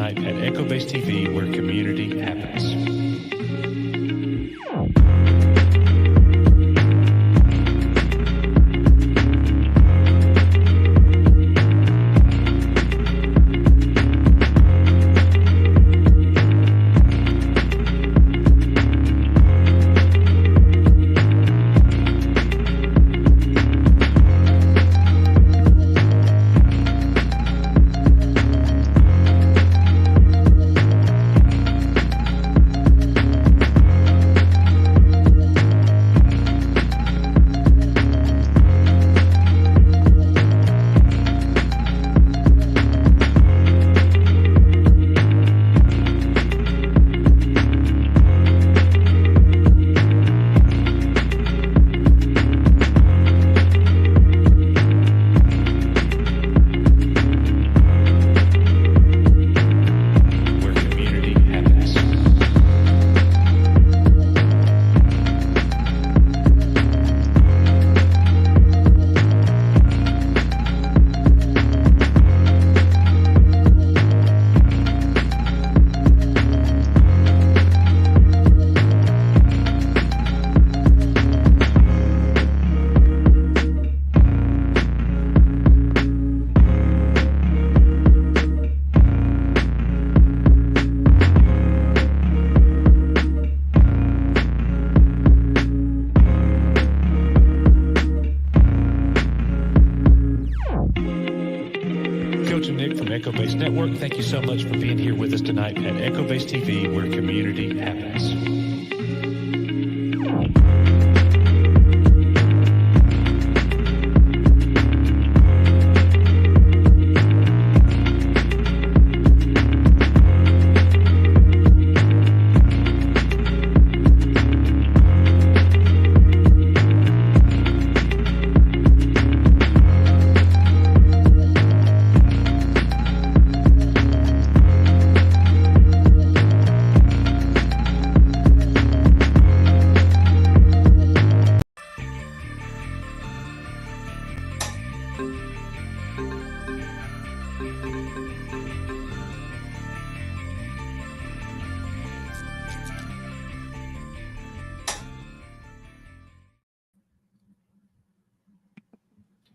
tonight at Echo Base TV, where community happens. Thank you so much for being here with us tonight at Echo Base TV, where community happens.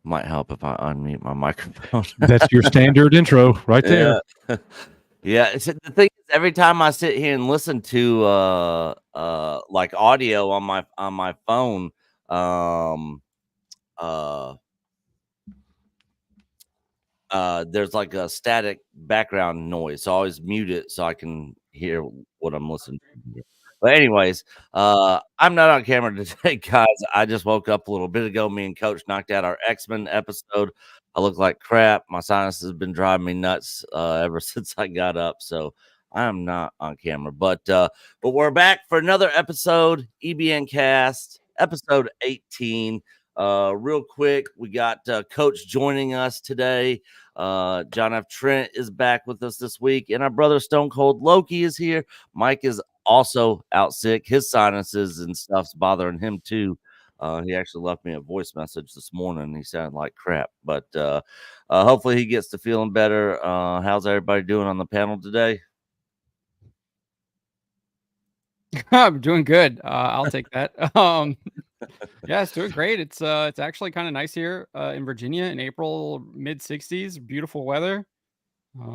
Might help if I unmute my microphone. That's your standard intro right there. Yeah. The thing is, every time I sit here and listen to like audio on my phone, there's like a static background noise. So I always mute it so I can hear what I'm listening to. But anyways, I'm not on camera today, guys. I just woke up a little bit ago. Me and Coach knocked out our X-Men episode. I look like crap. My sinuses have been driving me nuts ever since I got up. So I am not on camera. But we're back for another episode, EBN Cast, episode 18. Real quick, we got Coach joining us today. John F. Trent is back with us this week, and our brother Stone Cold Loki is here. Mike is also out sick. His sinuses and stuff's bothering him too. He actually left me a voice message this morning. He sounded like crap, but hopefully he gets to feeling better. How's everybody doing on the panel today? I'm doing good. I'll take that. Yeah, it's doing great. It's actually kind of nice here in Virginia in April, mid 60s, beautiful weather.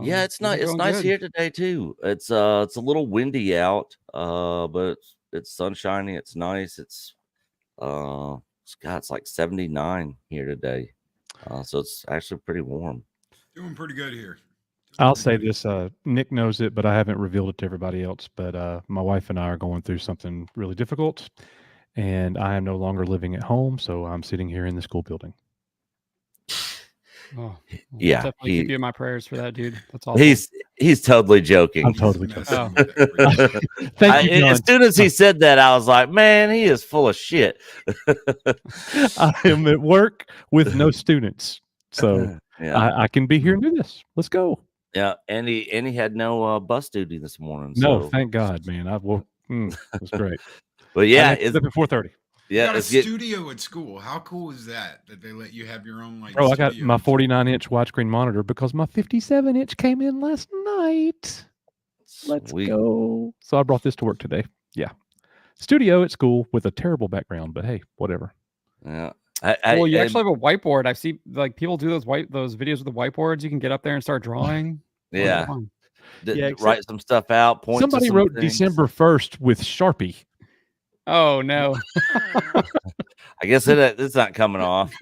Yeah, it's nice. It's nice here today too. It's a little windy out, but it's sunshiny. It's nice. It's like 79 here today, so it's actually pretty warm. Doing pretty good here. I'll say this, Nick knows it, but I haven't revealed it to everybody else. But my wife and I are going through something really difficult, and I am no longer living at home, so I'm sitting here in the school building. Oh, yeah, definitely keep you in my prayers for that, dude. That's all. He's totally joking. I'm totally joking. Oh. Thank you, John. As soon as he said that, I was like, man, he is full of shit. I am at work with no students, so yeah. I can be here and do this. Let's go. Yeah, and he had no bus duty this morning. No, so. thank God, man. It was great. But yeah, it's up at 4:30. Yeah, you got a studio at school. How cool is that they let you have your own Bro, I got my 49-inch widescreen monitor because my 57-inch came in last night. Let's Sweet. go. So I brought this to work today. Yeah. Studio at school with a terrible background, but hey, whatever. Yeah. Well, you actually have a whiteboard. I see like people do those videos with the whiteboards. You can get up there and start drawing. Yeah. Fun. Write some stuff out. Point Somebody to some wrote things. December 1st with Sharpie. Oh no. I guess it's not coming off.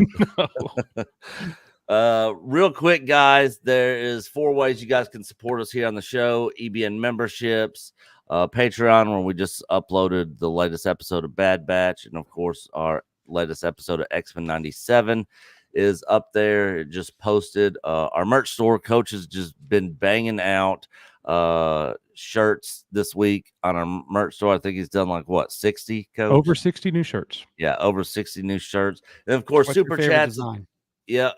Real quick, guys, there is 4 ways you guys can support us here on the show: EBN memberships, Patreon, where we just uploaded the latest episode of Bad Batch, and of course our latest episode of X-Men 97 is up there. It just posted. Our merch store, Coach, has just been banging out shirts this week on our merch store. I think he's done like what, 60, Coach? Over 60 new shirts. Yeah, over 60 new shirts. And of course, What's super your favorite chats. design? Yeah.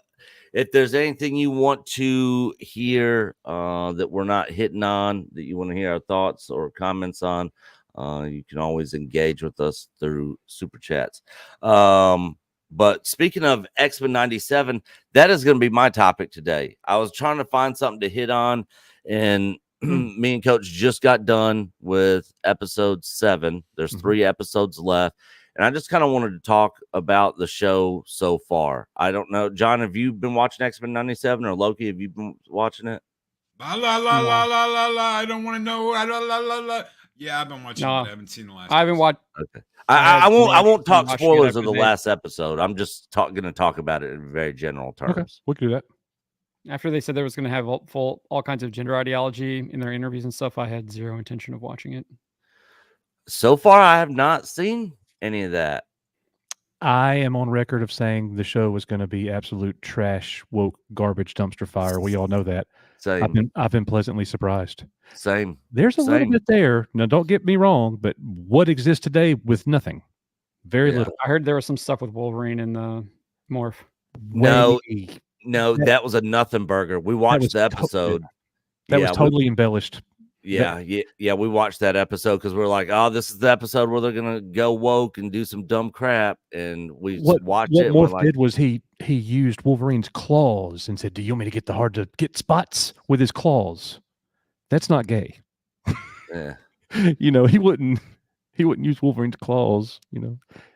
If there's anything you want to hear that we're not hitting on, that you want to hear our thoughts or comments on, you can always engage with us through super chats. But speaking of X-Men 97, that is going to be my topic today. I was trying to find something to hit on, and me and Coach just got done with episode 7. There's 3 episodes left. And I just kind of wanted to talk about the show so far. I don't know. John, have you been watching X-Men 97, or Loki, have you been watching it? La la la la la la la. I don't want to know. La la la la. Yeah, I've been watching, but I haven't seen the last. I haven't watched. Okay. I won't talk watching spoilers it of the after last episode. I'm just going to talk about it in very general terms. Okay, we can do that. After they said there was going to have all kinds of gender ideology in their interviews and stuff, I had zero intention of watching it. So far, I have not seen any of that. I am on record of saying the show was going to be absolute trash, woke, garbage, dumpster fire. We all know that. Same. I've been pleasantly surprised. Same. There's a little bit there. Now, don't get me wrong, but what exists today with nothing? Very little. I heard there was some stuff with Wolverine and the Morph. No, that was a nothing burger. We watched the episode. That was totally embellished. Yeah, we watched that episode because we're like, oh, this is the episode where they're gonna go woke and do some dumb crap, and we watched it. What Morph did was he used Wolverine's claws and said, "Do you want me to get the hard to get spots with his claws?" That's not gay. Yeah. He wouldn't use Wolverine's claws.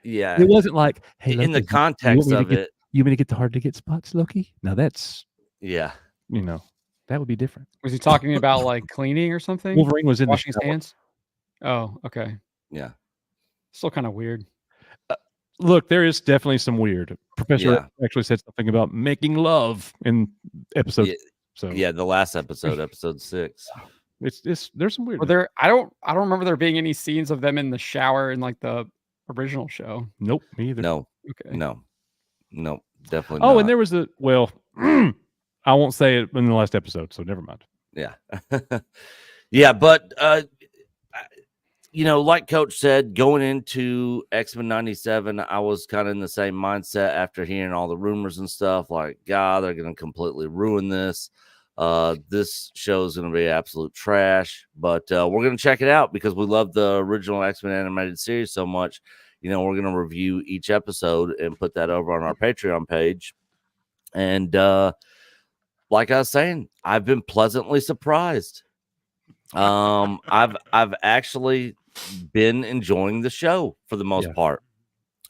Yeah, it wasn't like, hey, in the context of it. You want me to get the hard to get spots, Loki? Now that's that would be different. Was he talking about like cleaning or something? Wolverine was in washing his hands. Oh, okay. Yeah. Still kind of weird. Look, there is definitely some weird. Professor actually said something about making love in episode. So the last episode, episode 6. There's some weird. I don't remember there being any scenes of them in the shower in like the original show. Nope, me either. No. Okay. No, definitely. Oh, not. and there was I won't say it in the last episode, so never mind. Yeah. Yeah, but like Coach said, going into X-Men 97, I was kind of in the same mindset after hearing all the rumors and stuff. Like, God, they're going to completely ruin this. This show is going to be absolute trash, but we're going to check it out because we love the original X-Men animated series so much. We're going to review each episode and put that over on our Patreon page. And like I was saying, I've been pleasantly surprised. I've actually been enjoying the show for the most part.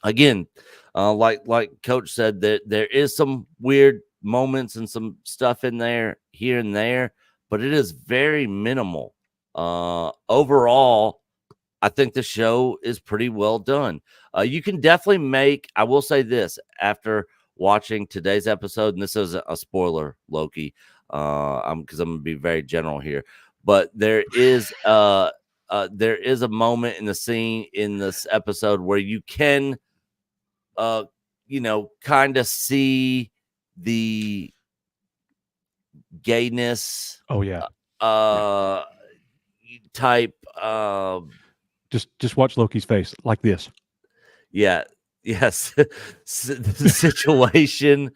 Again, like Coach said, that there is some weird moments and some stuff in there here and there, but it is very minimal. Overall, I think the show is pretty well done. You can definitely I will say this, after watching today's episode, and this is a spoiler, Loki, because I'm gonna be very general here, but there is a moment in the scene in this episode where you can kind of see the gayness type just watch Loki's face like this. Yes. The situation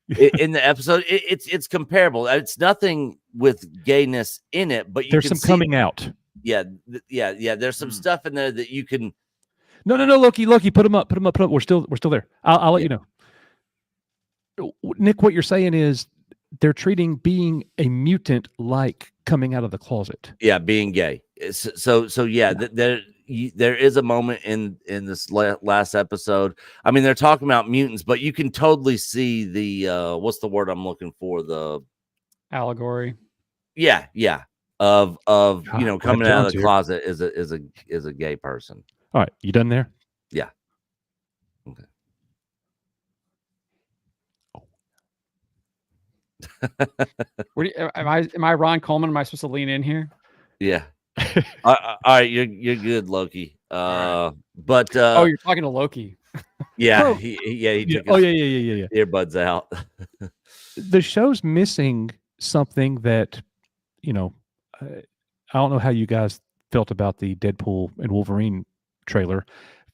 in the episode, it's comparable. It's nothing with gayness in it, but there's some coming out. Yeah. There's some stuff in there that you can. No, Loki, put them up. We're still there. I'll let you know. Nick, what you're saying is they're treating being a mutant like coming out of the closet. Yeah, being gay. So yeah, there is a moment in this last episode. I mean, they're talking about mutants, but you can totally see the what's the word I'm looking for? The allegory. Yeah. Of you know, coming out of the here. closet is a gay person. All right, you done there? Yeah. Okay. Am I Ron Coleman? Am I supposed to lean in here? Yeah. All right, you're good, Loki. But oh, you're talking to Loki. Yeah, he took his earbuds out. The show's missing something that, you know, I don't know how you guys felt about the Deadpool and Wolverine trailer.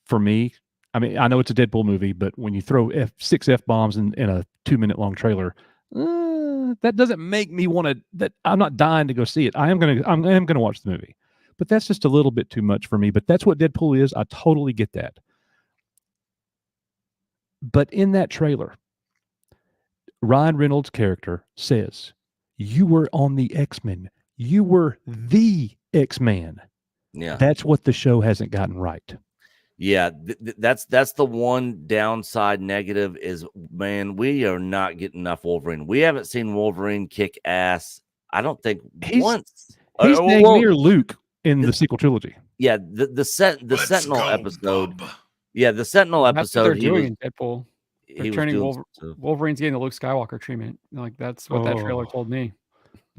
For me, I mean, I know it's a Deadpool movie, but when you throw 6 F-bombs in a 2-minute long trailer, that doesn't make me want to. That I'm not dying to go see it. I am gonna watch the movie, but that's just a little bit too much for me. But that's what Deadpool is. I totally get that. But in that trailer, Ryan Reynolds' character says, "You were on the X-Men. You were the X-Man." Yeah, that's what the show hasn't gotten right. Yeah, that's the one downside negative is, man, we are not getting enough Wolverine. We haven't seen Wolverine kick ass, I don't think, once. He's dang near Luke in the sequel trilogy. Yeah, the Sentinel episode. Bub. Yeah, the Sentinel episode. They're doing in Deadpool. They're turning Wolverine's getting the Luke Skywalker treatment. Like that's what that trailer told me.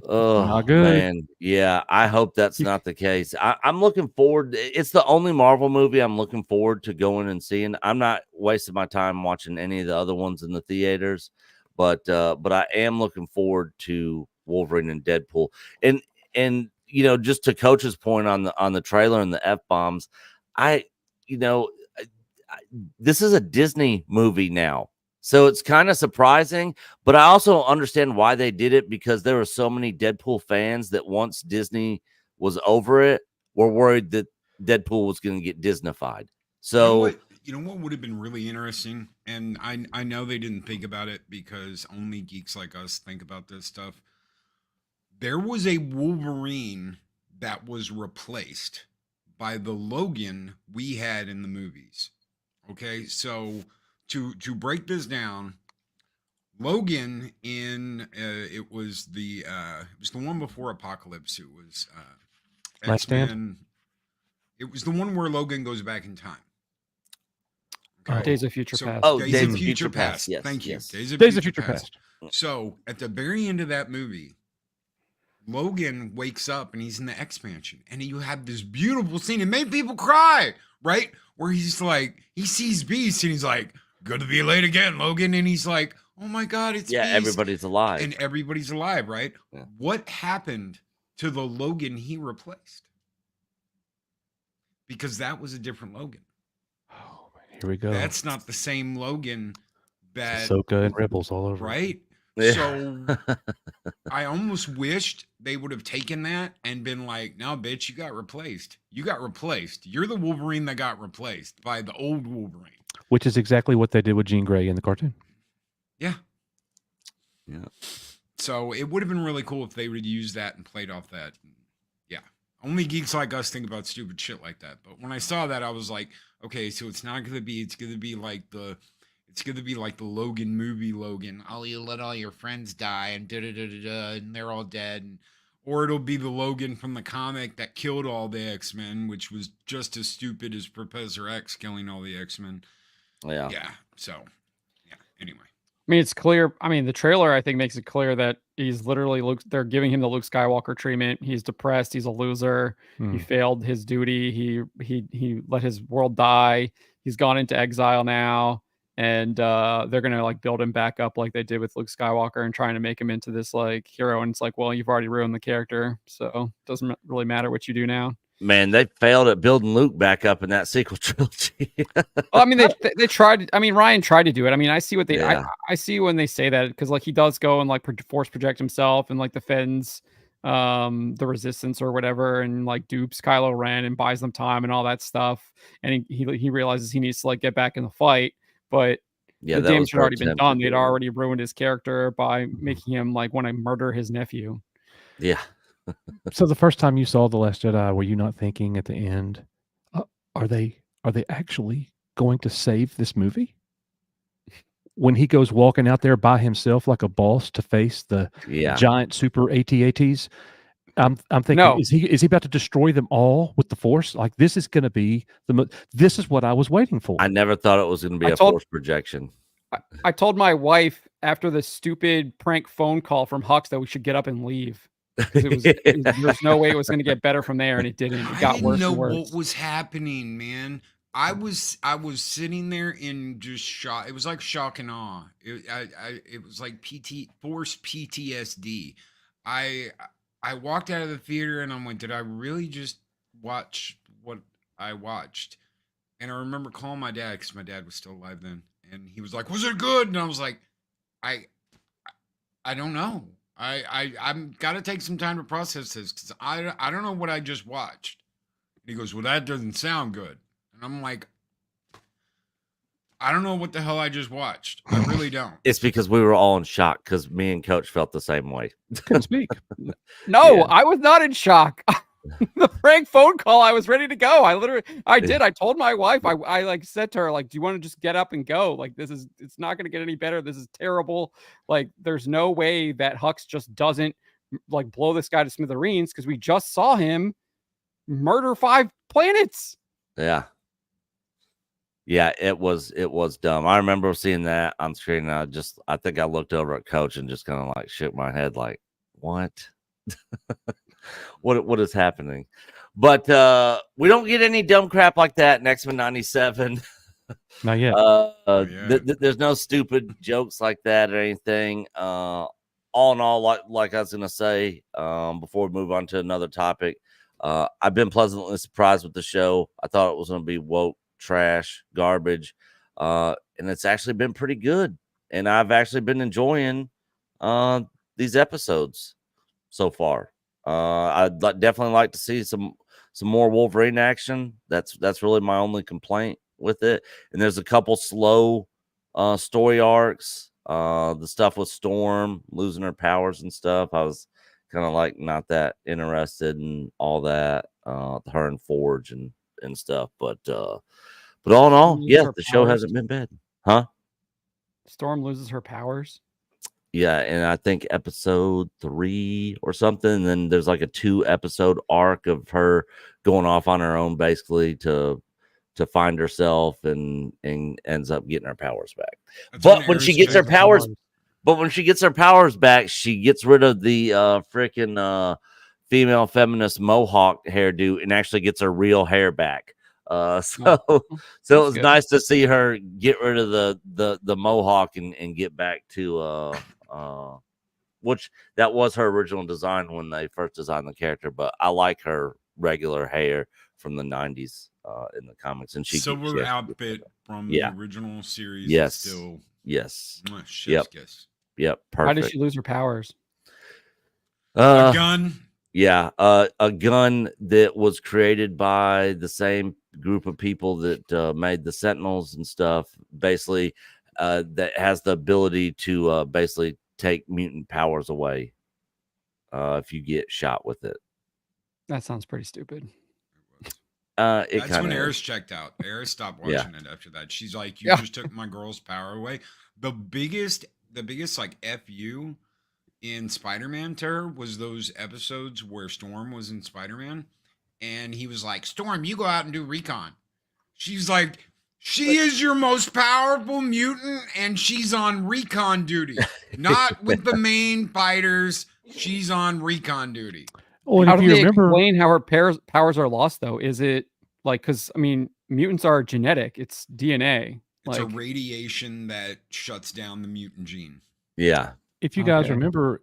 Oh, not good. Man. Yeah, I hope that's not the case. I'm looking forward. It's the only Marvel movie I'm looking forward to going and seeing. I'm not wasting my time watching any of the other ones in the theaters, but I am looking forward to Wolverine and Deadpool. And you know, just to Coach's point on the trailer and the F-bombs, this is a Disney movie now. So it's kind of surprising, but I also understand why they did it, because there were so many Deadpool fans that once Disney was over it, were worried that Deadpool was going to get Disneyfied. So you know what would have been really interesting, and I know they didn't think about it because only geeks like us think about this stuff. There was a Wolverine that was replaced by the Logan we had in the movies. Okay, so to break this down, Logan in it was the one before Apocalypse. It was X-Men. It was the one where Logan goes back in time. Okay. Days of Future Past. Oh, Days of Future Past. Yes, Thank you. Yes. Days of Future Past. So at the very end of that movie, Logan wakes up and he's in the X-Mansion, and you have this beautiful scene. It made people cry, right? Where he's like, he sees Beast and he's like, "Good to be late again, Logan." And he's like, "Oh my God, it's Beast." Everybody's alive. And everybody's alive, right? Yeah. What happened to the Logan he replaced? Because that was a different Logan. Oh, here we go. That's not the same Logan that Ahsoka and Rebels all over. Right? Yeah. So I almost wished they would have taken that and been like, "No, bitch, you got replaced. You got replaced. You're the Wolverine that got replaced by the old Wolverine." Which is exactly what they did with Jean Grey in the cartoon. Yeah. Yeah. So it would have been really cool if they would use that and played off that. Yeah. Only geeks like us think about stupid shit like that. But when I saw that, I was like, okay, so it's going to be like the Logan movie Logan. Oh, you let all your friends die and and they're all dead. Or it'll be the Logan from the comic that killed all the X-Men, which was just as stupid as Professor X killing all the X-Men. Yeah. Yeah. So, yeah. Anyway. I mean, it's clear. I mean, the trailer, I think, makes it clear that he's literally they're giving him the Luke Skywalker treatment. He's depressed. He's a loser. He failed his duty. He let his world die. He's gone into exile now. And they're going to like build him back up like they did with Luke Skywalker and trying to make him into this like hero. And it's like, well, you've already ruined the character. So it doesn't really matter what you do now. Man, they failed at building Luke back up in that sequel trilogy. Well, I mean, they tried. I mean, Ryan tried to do it. I mean, I see what they. Yeah. I see when they say that, because like he does go and like force project himself and like defends the Resistance or whatever, and like dupes Kylo Ren and buys them time and all that stuff. And he realizes he needs to like get back in the fight. But Yeah, the that was damage had her already been attempt done. to They'd do it. already ruined his character by making him like want to murder his nephew. Yeah. So the first time you saw The Last Jedi, were you not thinking at the end, are they actually going to save this movie? When he goes walking out there by himself like a boss to face the Yeah. giant super AT-ATs, I'm thinking, No. is he about to destroy them all with the Force? Like, this is going to be this is what I was waiting for. I never thought it was going to be I a told- force projection. I told my wife after the stupid prank phone call from Hux that we should get up and leave. 'Cause there's no way it was going to get better from there, and it didn't. It I got didn't worse know and worse. what was happening, man. I was sitting there in just shock. It was like shock and awe. It was like force PTSD. I walked out of the theater and I'm like, did I really just watch what I watched? And I remember calling my dad because my dad was still alive then, and he was like, "Was it good?" And I was like, "I don't know. I'm got to take some time to process this because I don't know what I just watched." And he goes, "Well, that doesn't sound good." And I'm like, I don't know what the hell I just watched. I really don't. It's because we were all in shock because me and Coach felt the same way. Couldn't speak. No, Yeah. I was not in shock. The prank phone call, I was ready to go. I did. I told my wife, I like said to her, like, do you want to just get up and go? Like, it's not going to get any better. This is terrible. Like, there's no way that Hux just doesn't like blow this guy to smithereens because we just saw him murder 5 planets. Yeah. Yeah, it was dumb. I remember seeing that on screen. And I think I looked over at Coach and just kind of like shook my head, like, what? what is happening? But we don't get any dumb crap like that in X-Men 97. Not yet. Yeah. There's no stupid jokes like that or anything. All in all, like I was gonna say, before we move on to another topic, I've been pleasantly surprised with the show. I thought it was gonna be woke, trash, garbage, and it's actually been pretty good. And I've actually been enjoying these episodes so far. I'd definitely like to see some more Wolverine action. That's really my only complaint with it. And there's a couple slow story arcs. The stuff with Storm losing her powers and stuff, I was kind of like not that interested in all that. Her and Forge and stuff, but all in all, yeah, the show hasn't been bad, huh? Storm loses her powers. Yeah, and I think episode 3 or something. And then there's like a 2-episode arc of her going off on her own, basically to find herself, and ends up getting her powers back. But when she gets her powers, back, she gets rid of the freaking female feminist mohawk hairdo and actually gets her real hair back. So it was good. nice to see her get rid of the mohawk and get back to which that was her original design when they first designed the character, but I like her regular hair from the 90s in the comics. And silver outfit from the original series. Yes. Still. Yes. Chef's kiss. Yep. Perfect. How did she lose her powers? A gun. Yeah, a gun that was created by the same group of people that made the Sentinels and stuff, basically, that has the ability to basically take mutant powers away if you get shot with it. That sounds pretty stupid. That's when Eris checked out. Eris stopped watching it after that. She's like, you just took my girl's power away. The biggest like FU in Spider-Man to her was those episodes where Storm was in Spider-Man, and he was like, Storm, you go out and do recon. She's like, she is your most powerful mutant, and she's on recon duty, not with the main fighters. She's on recon duty. Well, How if do you they remember, explain how her powers are lost, though? Is it like, because I mean, mutants are genetic, it's DNA. It's a Like, radiation that shuts down the mutant gene. Yeah. if you guys Okay. remember,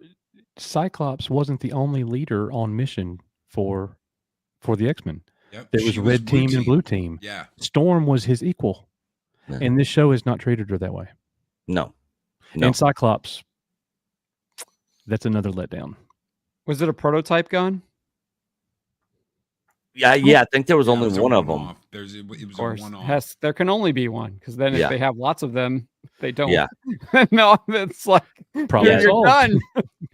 Cyclops wasn't the only leader on mission for the X-Men. Yep. There was she Red blue Team and Blue Team. Yeah. Storm was his equal, Yeah. and this show has not treated her that way. No. And Cyclops, that's another letdown. was it a prototype gun? Yeah, I think there was Yeah, it only was a one of them. one-off. It was Of a course, one-off. there can only be one, because then if they have lots of them, They don't. Yeah. No, it's like Problem you're solved. done.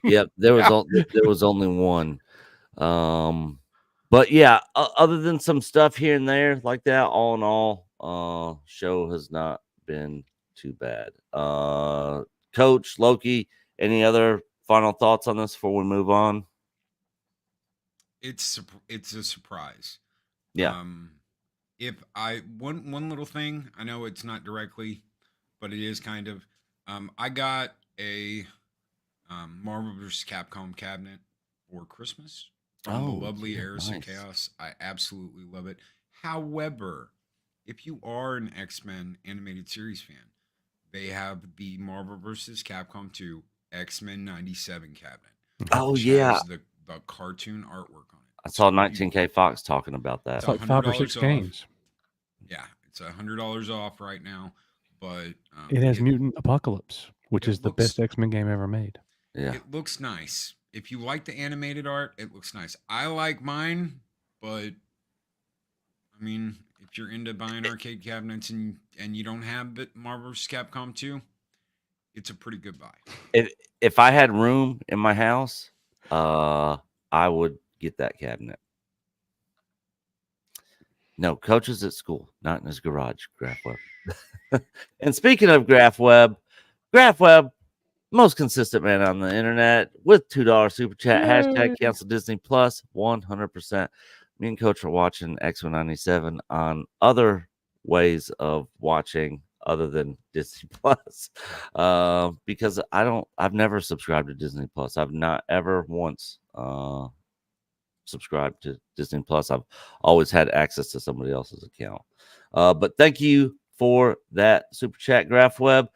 Yep, there was only one. But yeah, other than some stuff here and there like that, all in all, show has not been too bad. Coach Loki, any other final thoughts on this before we move on? It's a surprise. Yeah. If I one little thing, I know it's not directly, but it is kind of. I got a Marvel vs. Capcom cabinet for Christmas from the lovely Eris of nice. Chaos. I absolutely love it. However, if you are an X-Men animated series fan, they have the Marvel vs. Capcom 2 X-Men 97 cabinet. Oh which yeah, has the cartoon artwork on it. I saw 19K Fox talking about that. It's like 5 or 6 $100 off. games. Yeah, it's $100 off right now, but It has Mutant Apocalypse, which is the best X-Men game ever made. Yeah, it looks nice. If you like the animated art, it looks nice. I like mine, but I mean, if you're into buying arcade cabinets and you don't have the Marvel vs. Capcom 2, it's a pretty good buy. if I had room in my house, I would get that cabinet. No, Coach is at school, not in his garage. Graph Web. And speaking of Graph Web, most consistent man on the internet with $2 super chat. Hashtag cancel Disney Plus 100%. Me and Coach are watching X-Men 97 on other ways of watching other than Disney Plus, because I've never subscribed to Disney Plus. I've not ever once subscribed to Disney Plus. I've always had access to somebody else's account. But thank you for that super chat, Graph Web.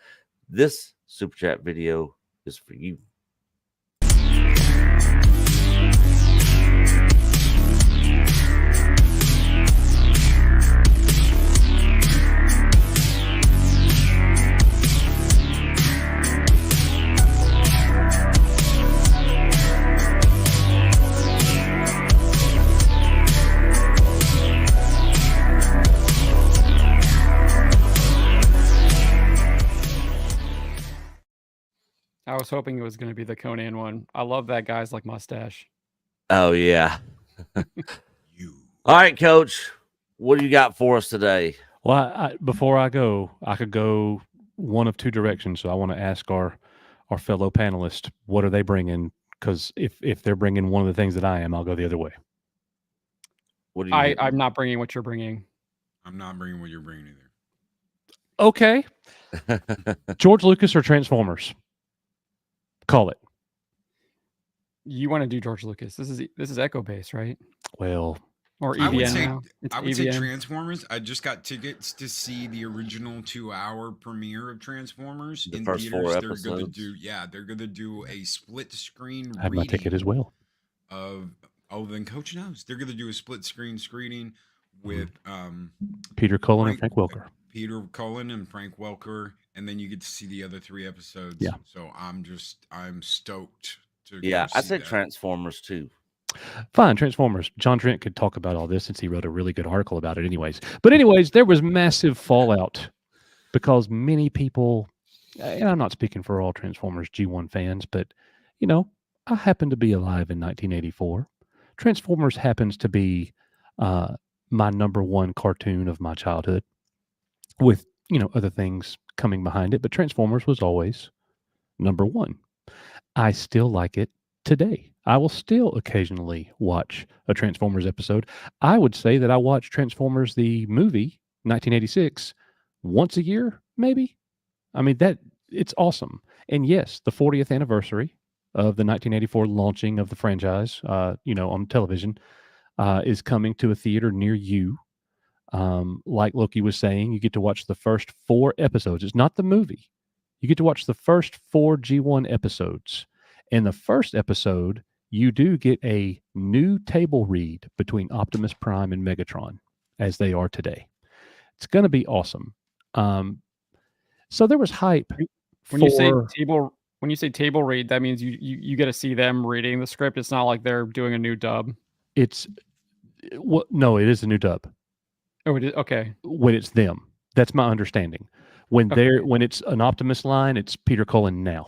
This super chat video is for you. I was hoping it was going to be the Conan one. I love that guy's like mustache. Oh yeah. You. All right, Coach. What do you got for us today? Well, before I go, I could go one of two directions. So I want to ask our fellow panelists, what are they bringing? Because if they're bringing one of the things that I am, I'll go the other way. What do you? I'm not bringing what you're bringing. I'm not bringing what you're bringing either. Okay. George Lucas or Transformers? Call it. You want to do George Lucas? This is Echo Base, right? Well, or EBN I would say now. It's I would say EBN. Transformers. I just got tickets to see the original 2-hour premiere of Transformers The in first theaters. 4 They're episodes. they're gonna do a split screen I have my ticket as well. Then Coach knows. They're gonna do a split screen screening with Peter Cullen and Frank Welker. Peter Cullen and Frank Welker, and then you get to see the other 3 episodes. Yeah. So I'm stoked to Yeah, go I see said that. Transformers too. Fine, Transformers. John Trent could talk about all this since he wrote a really good article about it anyways. But anyways, there was massive fallout because many people, and I'm not speaking for all Transformers G1 fans, but, you know, I happen to be alive in 1984. Transformers happens to be my number one cartoon of my childhood with, you know, other things coming behind it. But Transformers was always number one. I still like it today. I will still occasionally watch a Transformers episode. I would say that I watch Transformers, the movie, 1986, once a year, maybe. I mean, it's awesome. And yes, the 40th anniversary of the 1984 launching of the franchise, on television, is coming to a theater near you. Like Loki was saying, you get to watch the first 4 episodes. It's not the movie. You get to watch the first 4 G1 episodes. In the first episode, you do get a new table read between Optimus Prime and Megatron, as they are today. It's going to be awesome. So there was hype. When you say table read, that means you get to see them reading the script. It's not like they're doing a new dub. No, it is a new dub. Oh, it is? Okay. When it's them. That's my understanding. When Okay. when it's an Optimus line, it's Peter Cullen now.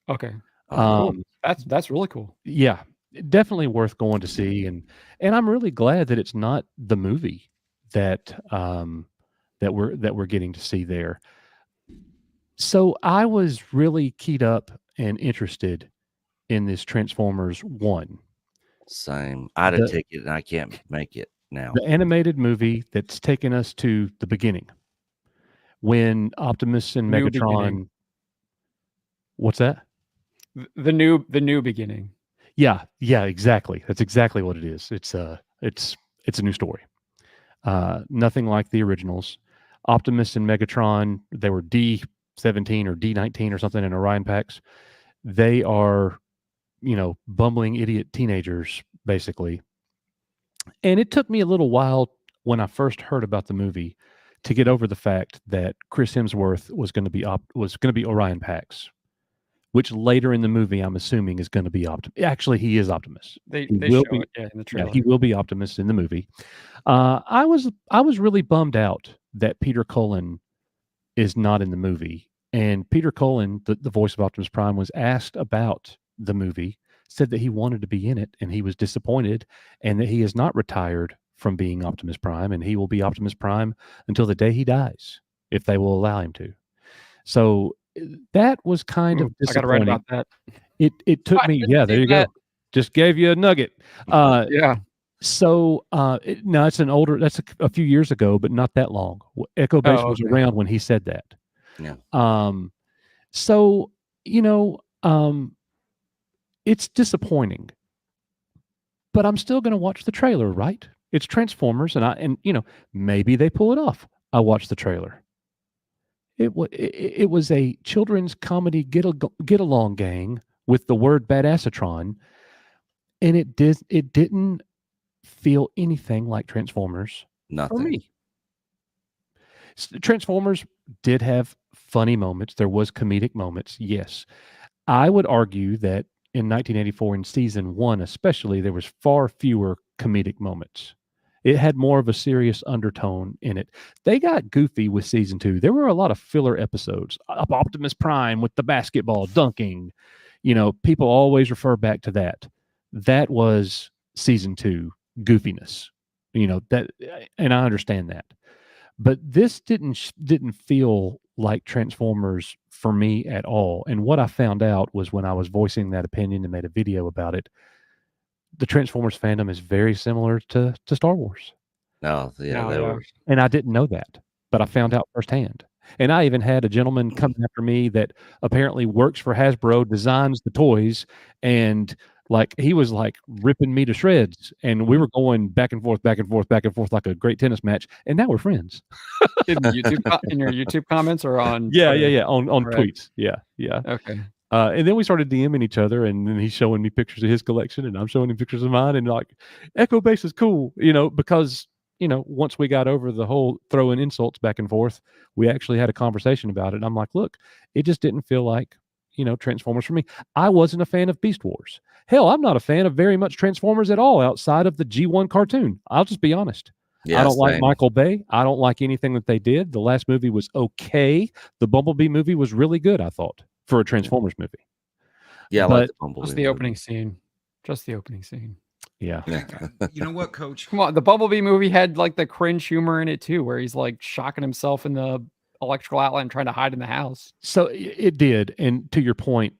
Okay. Oh, Cool. That's really cool. Yeah, definitely worth going to see, and I'm really glad that it's not the movie that that we're getting to see there. So I was really keyed up and interested in this Transformers 1, same. I had a the ticket and I can't make it now. the animated movie that's taken us to the beginning when Optimus and New Megatron. beginning. What's that? The new beginning. Yeah, exactly. That's exactly what it is. It's a new story. Nothing like the originals. Optimus and Megatron, they were D17 or D19 or something in Orion packs. They are, bumbling idiot teenagers, basically. And it took me a little while when I first heard about the movie to get over the fact that Chris Hemsworth was going to be Orion Pax, which later in the movie I'm assuming is going to be Optimus. Actually, he is Optimus. They will show be- it in the Yeah, trailer. he will be Optimus in the movie. I was really bummed out that Peter Cullen is not in the movie. And Peter Cullen, the voice of Optimus Prime, was asked about the movie, said that he wanted to be in it, and he was disappointed, and that he is not retired from being Optimus Prime, and he will be Optimus Prime until the day he dies, if they will allow him to. So that was kind of I got to write disappointing. about that. It took I me, didn't yeah, see there you that. go. Just gave you a nugget. Yeah. So no, it's that's a few years ago, but not that long. Echo Base was okay. around when he said that. Yeah. So it's disappointing, but I'm still going to watch the trailer, right? It's Transformers, and maybe they pull it off. I watched the trailer. It was a children's comedy get along gang with the word badassatron, and it didn't feel anything like Transformers for Nothing. me. Transformers did have funny moments. There was comedic moments, yes. I would argue that in 1984, in season 1 especially, there was far fewer comedic moments. It had more of a serious undertone in it. They got goofy with season 2. There were a lot of filler episodes. Optimus Prime with the basketball dunking. People always refer back to that. That was season 2 goofiness. That, and I understand that. But this didn't feel like Transformers for me at all. And what I found out was when I was voicing that opinion and made a video about it, the Transformers fandom is very similar to Star Wars. No, yeah, No, they yeah. were. And I didn't know that, but I found out firsthand. And I even had a gentleman come after me that apparently works for Hasbro, designs the toys, and he was ripping me to shreds, and we were going back and forth like a great tennis match, and now we're friends. In your YouTube comments or on Yeah, Twitter? on Right. tweets. Yeah. Okay. And then we started DMing each other, and then he's showing me pictures of his collection, and I'm showing him pictures of mine, and Echo Base is cool, because once we got over the whole throwing insults back and forth, we actually had a conversation about it. And I'm like, look, it just didn't feel like Transformers for me. I wasn't a fan of Beast Wars. Hell, I'm not a fan of very much Transformers at all outside of the G1 cartoon. I'll just be honest. Yeah, I don't like same. Michael Bay. I don't like anything that they did. The last movie was okay. The Bumblebee movie was really good, I thought, for a Transformers movie. Yeah, I But like the Bumblebee. Just the opening scene. Just the opening scene. Yeah. You know what, Coach? Come on, the Bumblebee movie had the cringe humor in it too, where he's shocking himself in the electrical outlet and trying to hide in the house. So it did. And to your point,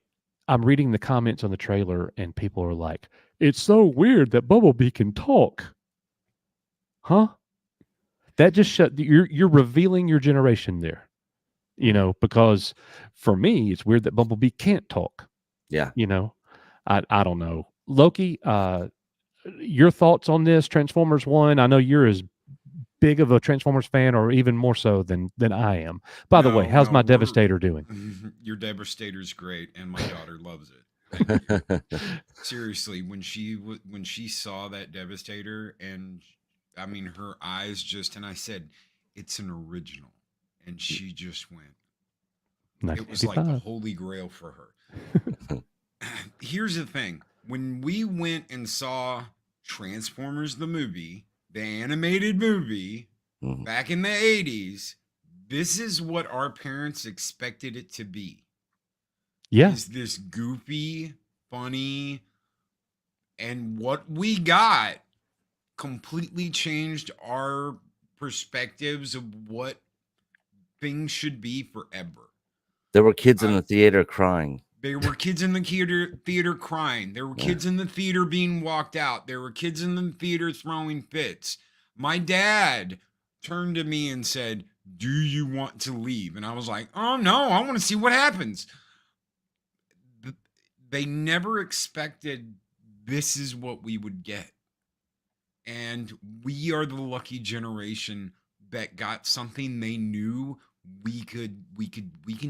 I'm reading the comments on the trailer, and people are like, it's so weird that Bumblebee can talk. Huh? That just you're revealing your generation there. Because for me, it's weird that Bumblebee can't talk. Yeah. I don't know. Loki, your thoughts on this Transformers 1? I know you're as big of a Transformers fan, or even more so than I am. By the way, how's my Devastator doing? Your Devastator's great, and my daughter loves it. Seriously, when she saw that Devastator, and I mean her eyes and I said, it's an original, and she just went. It was like the holy grail for her. Here's the thing. When we went and saw Transformers the movie, the animated movie, back in the 80s, this is what our parents expected it to be. Yeah. Is this goofy, funny, and what we got completely changed our perspectives of what things should be forever. There were kids in the theater crying. There were kids in the theater crying. There were kids in the theater being walked out. There were kids in the theater throwing fits. My dad turned to me and said, "Do you want to leave?" And I was like, "Oh no, I want to see what happens." They never expected this is what we would get. And we are the lucky generation that got something they knew we can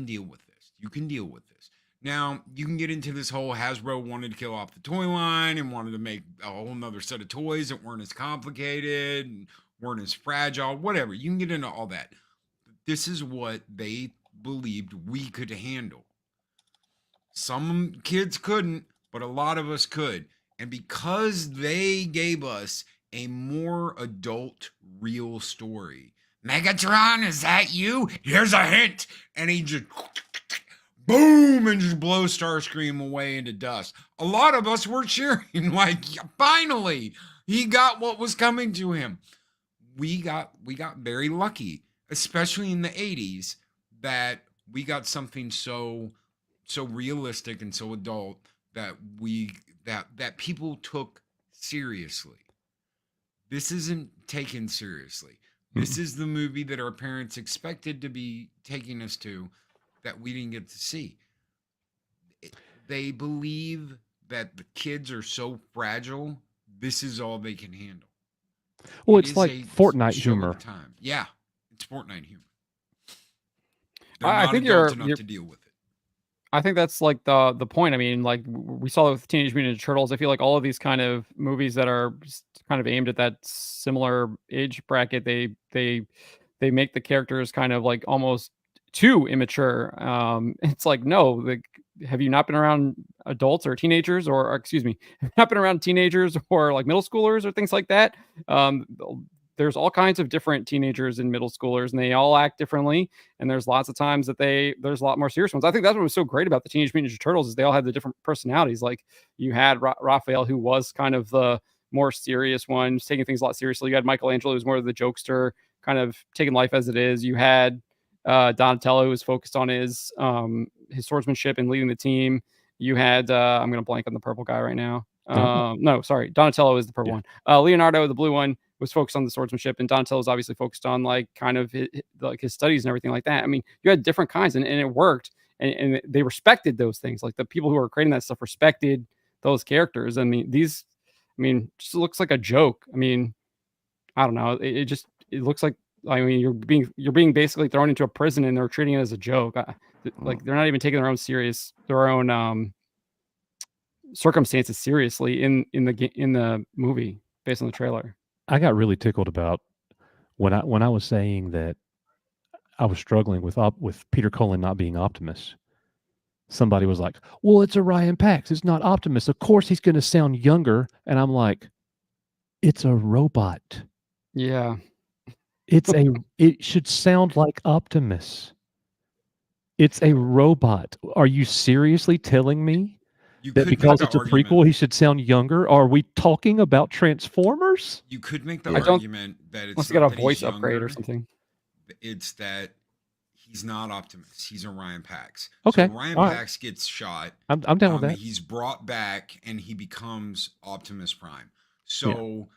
deal with this. You can deal with this. Now, you can get into this whole Hasbro wanted to kill off the toy line and wanted to make a whole nother set of toys that weren't as complicated and weren't as fragile, whatever. You can get into all that. This is what they believed we could handle. Some kids couldn't, but a lot of us could. And because they gave us a more adult, real story. Megatron, is that you? Here's a hint. And he just boom and just blows Starscream away into dust. A lot of us were cheering like, finally, he got what was coming to him. We got very lucky, especially in the 80s, that we got something so realistic and so adult that that people took seriously. This isn't taken seriously. This is the movie that our parents expected to be taking us to that we didn't get to see. They believe that the kids are so fragile, this is all they can handle. Well, it's like Fortnite humor. Time. Yeah, it's Fortnite humor. I think you're enough to deal with it. I think that's like the point. I mean, like we saw with Teenage Mutant Ninja Turtles. I feel like all of these kind of movies that are kind of aimed at that similar age bracket, they make the characters kind of like almost too immature. It's like, no, have you not been around adults or teenagers, or excuse me, have you not been around teenagers or like middle schoolers or things like that? There's all kinds of different teenagers and middle schoolers, and they all act differently. And there's lots of times that there's a lot more serious ones. I think that's what was so great about the Teenage Mutant Ninja Turtles is they all had the different personalities. Like you had Raphael, who was kind of the more serious one, taking things a lot seriously. You had Michelangelo, who's more of the jokester, kind of taking life as it is. You had Donatello, who was focused on his swordsmanship and leading the team. You had I'm going to blank on the purple guy right now. No, sorry, Donatello is the purple one. Leonardo, the blue one, was focused on the swordsmanship, and Donatello was obviously focused on like kind of his studies and everything like that. I mean, you had different kinds, and it worked, and they respected those things. Like the people who were creating that stuff respected those characters. I mean, just looks like a joke. I mean, I don't know. It looks like, I mean, you're being basically thrown into a prison, and they're treating it as a joke. Like they're not even taking their own circumstances seriously in the movie based on the trailer. I got really tickled about when I was saying that I was struggling with Peter Cullen not being Optimus. Somebody was like, "Well, it's Orion Pax. It's not Optimus. Of course, he's going to sound younger." And I'm like, "It's a robot. Yeah, it should sound like Optimus. It's a robot. Are you seriously telling me that because it's a prequel, he should sound younger? Are we talking about Transformers?" You could make the argument that it's let's get a voice upgrade or something. It's that he's not Optimus. He's Orion Pax. Okay, so Orion Pax gets shot. I'm down with that. He's brought back and he becomes Optimus Prime. So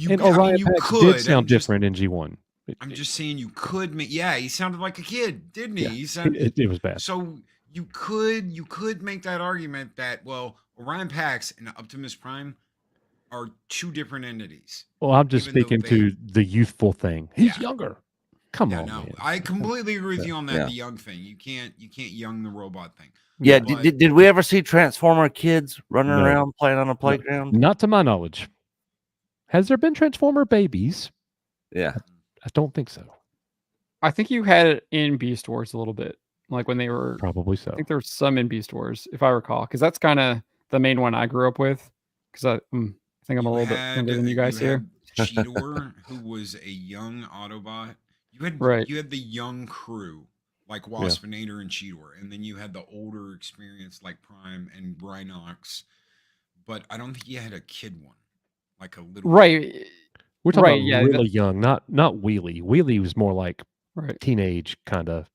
Orion Pax did sound different in G1. I'm just saying you could make. Yeah, he sounded like a kid, didn't he? Yeah, He sounded, it was bad. So you could make that argument that, well, Orion Pax and Optimus Prime are two different entities. Well, I'm just speaking to the youthful thing. He's younger. Come on, no, man. I completely agree with you on that. The young thing, you can't young the robot thing. Yeah, did we ever see Transformer kids running around playing on a playground? Not to my knowledge. Has there been Transformer babies? Yeah, I don't think so. I think you had it in Beast Wars a little bit, like when they were probably so. I think there's some in Beast Wars, if I recall, because that's kind of the main one I grew up with. Because I think I'm a little bit younger than you guys here. Cheetor, who was a young Autobot. Right. You had the young crew like Waspinator and Cheetor, and then you had the older experience like Prime and Rhinox. But I don't think you had a kid one, like a little kid. Right. We're talking Right, about yeah, really young, not Wheelie. Wheelie was more like Right. teenage kind of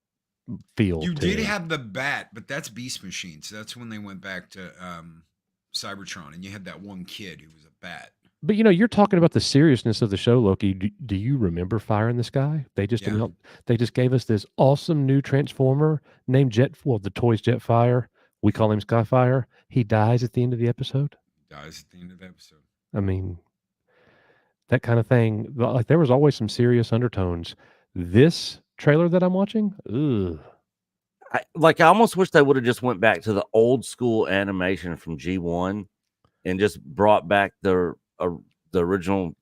feel. You to did it. have the Bat, but that's Beast Machine. So that's when they went back to Cybertron, and you had that one kid who was a bat. But you're talking about the seriousness of the show, Loki. Do you remember Fire in the Sky? They just they just gave us this awesome new Transformer named the toy's Jetfire. We call him Skyfire. He dies at the end of the episode. Dies at the end of the episode. I mean, that kind of thing. Like there was always some serious undertones. This trailer that I'm watching, ugh. I almost wish they would have just went back to the old school animation from G1 and just brought back the original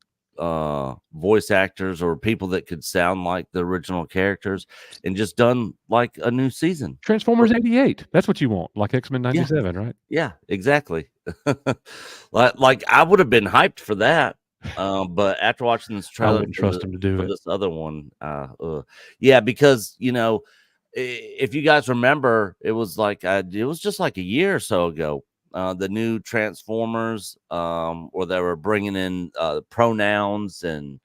voice actors or people that could sound like the original characters and just done like a new season. Transformers 88. That's what you want, like X-Men 97, right? Yeah, exactly. like I would have been hyped for that. But after watching this trailer, I wouldn't trust them to do it. This other one, yeah, because if you guys remember, it was just like a year or so ago. The new Transformers, or they were bringing in pronouns and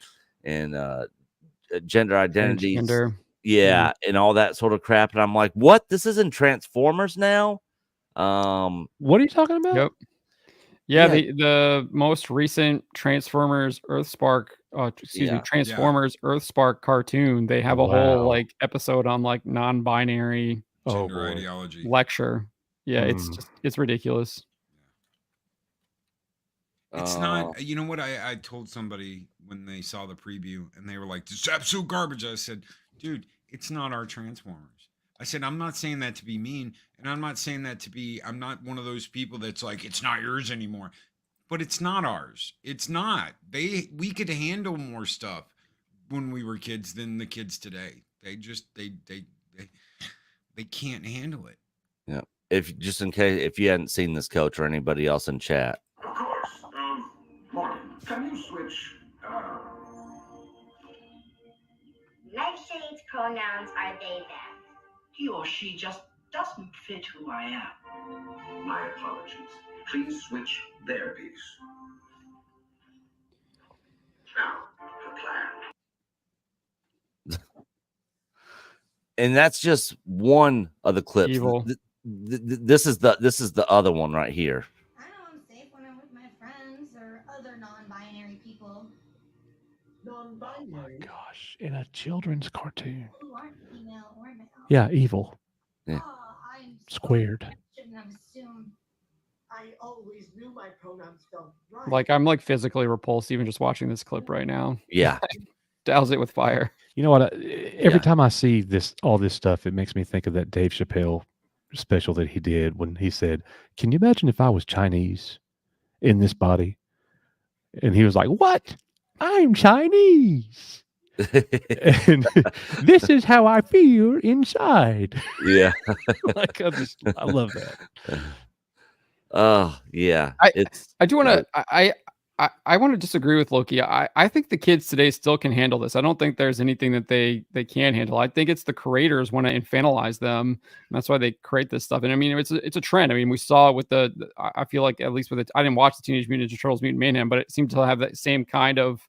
gender identities, and all that sort of crap. And I'm like, what? This isn't Transformers now. What are you talking about? Yep. Yeah, the most recent Transformers Earthspark, Transformers Earthspark cartoon. They have a whole like episode on like non-binary gender ideology lecture. Yeah, it's ridiculous. It's not. You know what? I told somebody when they saw the preview and they were like, "This is absolute garbage." I said, "Dude, it's not our Transformers." I said, I'm not saying that to be mean, and I'm not saying that to be, I'm not one of those people that's like, it's not yours anymore. But it's not ours. It's not. We could handle more stuff when we were kids than the kids today. They can't handle it. Yeah. In case if you hadn't seen this, Coach, or anybody else in chat. Of course. Morgan, can you switch Nightshade's pronouns are they, them. He or she just doesn't fit who I am. My apologies. Please switch their piece. Now, the plan. And that's just one of the clips. Evil. This is the other one right here. I know I'm safe when I'm with my friends or other non-binary people. Non-binary? Oh my gosh, in a children's cartoon. Who aren't female or male. Yeah, evil. Yeah. I'm Squared. shouldn't have assumed. I always knew my pronouns felt right. Like I'm like physically repulsed even just watching this clip right now. Yeah. Douse it with fire. You know what? Every time I see all this stuff, it makes me think of that Dave Chappelle special that he did when he said, "Can you imagine if I was Chinese in this body?" And he was like, "What? I'm Chinese. And this is how I feel inside." Yeah. Like I love that. Oh yeah. I do want to I want to disagree with Loki. I think the kids today still can handle this. I don't think there's anything that they can't handle. I think it's the creators want to infantilize them, and that's why they create this stuff. And I mean, it's a trend. I mean, we saw with I feel like at least with it, I didn't watch the Teenage Mutant Ninja Turtles Mutant Mayhem, but it seemed to have that same kind of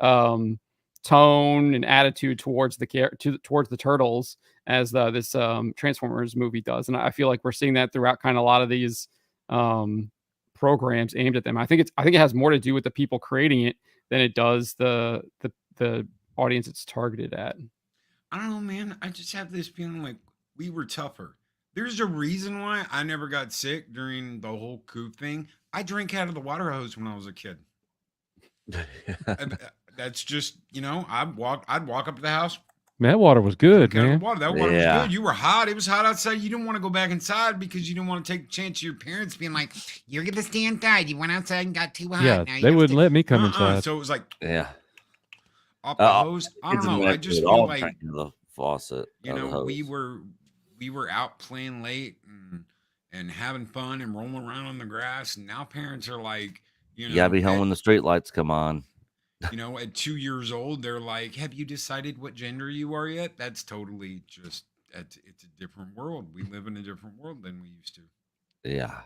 tone and attitude towards the turtles as this Transformers movie does. And I feel like we're seeing that throughout kind of a lot of these programs aimed at them. I think it has more to do with the people creating it than it does the audience it's targeted at. I don't know, man. I just have this feeling like we were tougher. There's a reason why I never got sick during the whole coop thing. I drank out of the water hose when I was a kid. That's just, I'd walk up to the house. Man, that water was good, man. That water was good. You were hot. It was hot outside. You didn't want to go back inside because you didn't want to take the chance of your parents being like, "You're going to stay inside. You went outside and got too hot." Yeah, now they wouldn't let me come inside. So it was like, off the hose. I don't know. I just feel like the faucet. We were out playing late and having fun and rolling around on the grass. And now parents are like, you gotta be home when the street lights come on. You know, at 2 years old, they're like, "Have you decided what gender you are yet?" That's totally just it's a different world. We live in a different world than we used to. Yeah.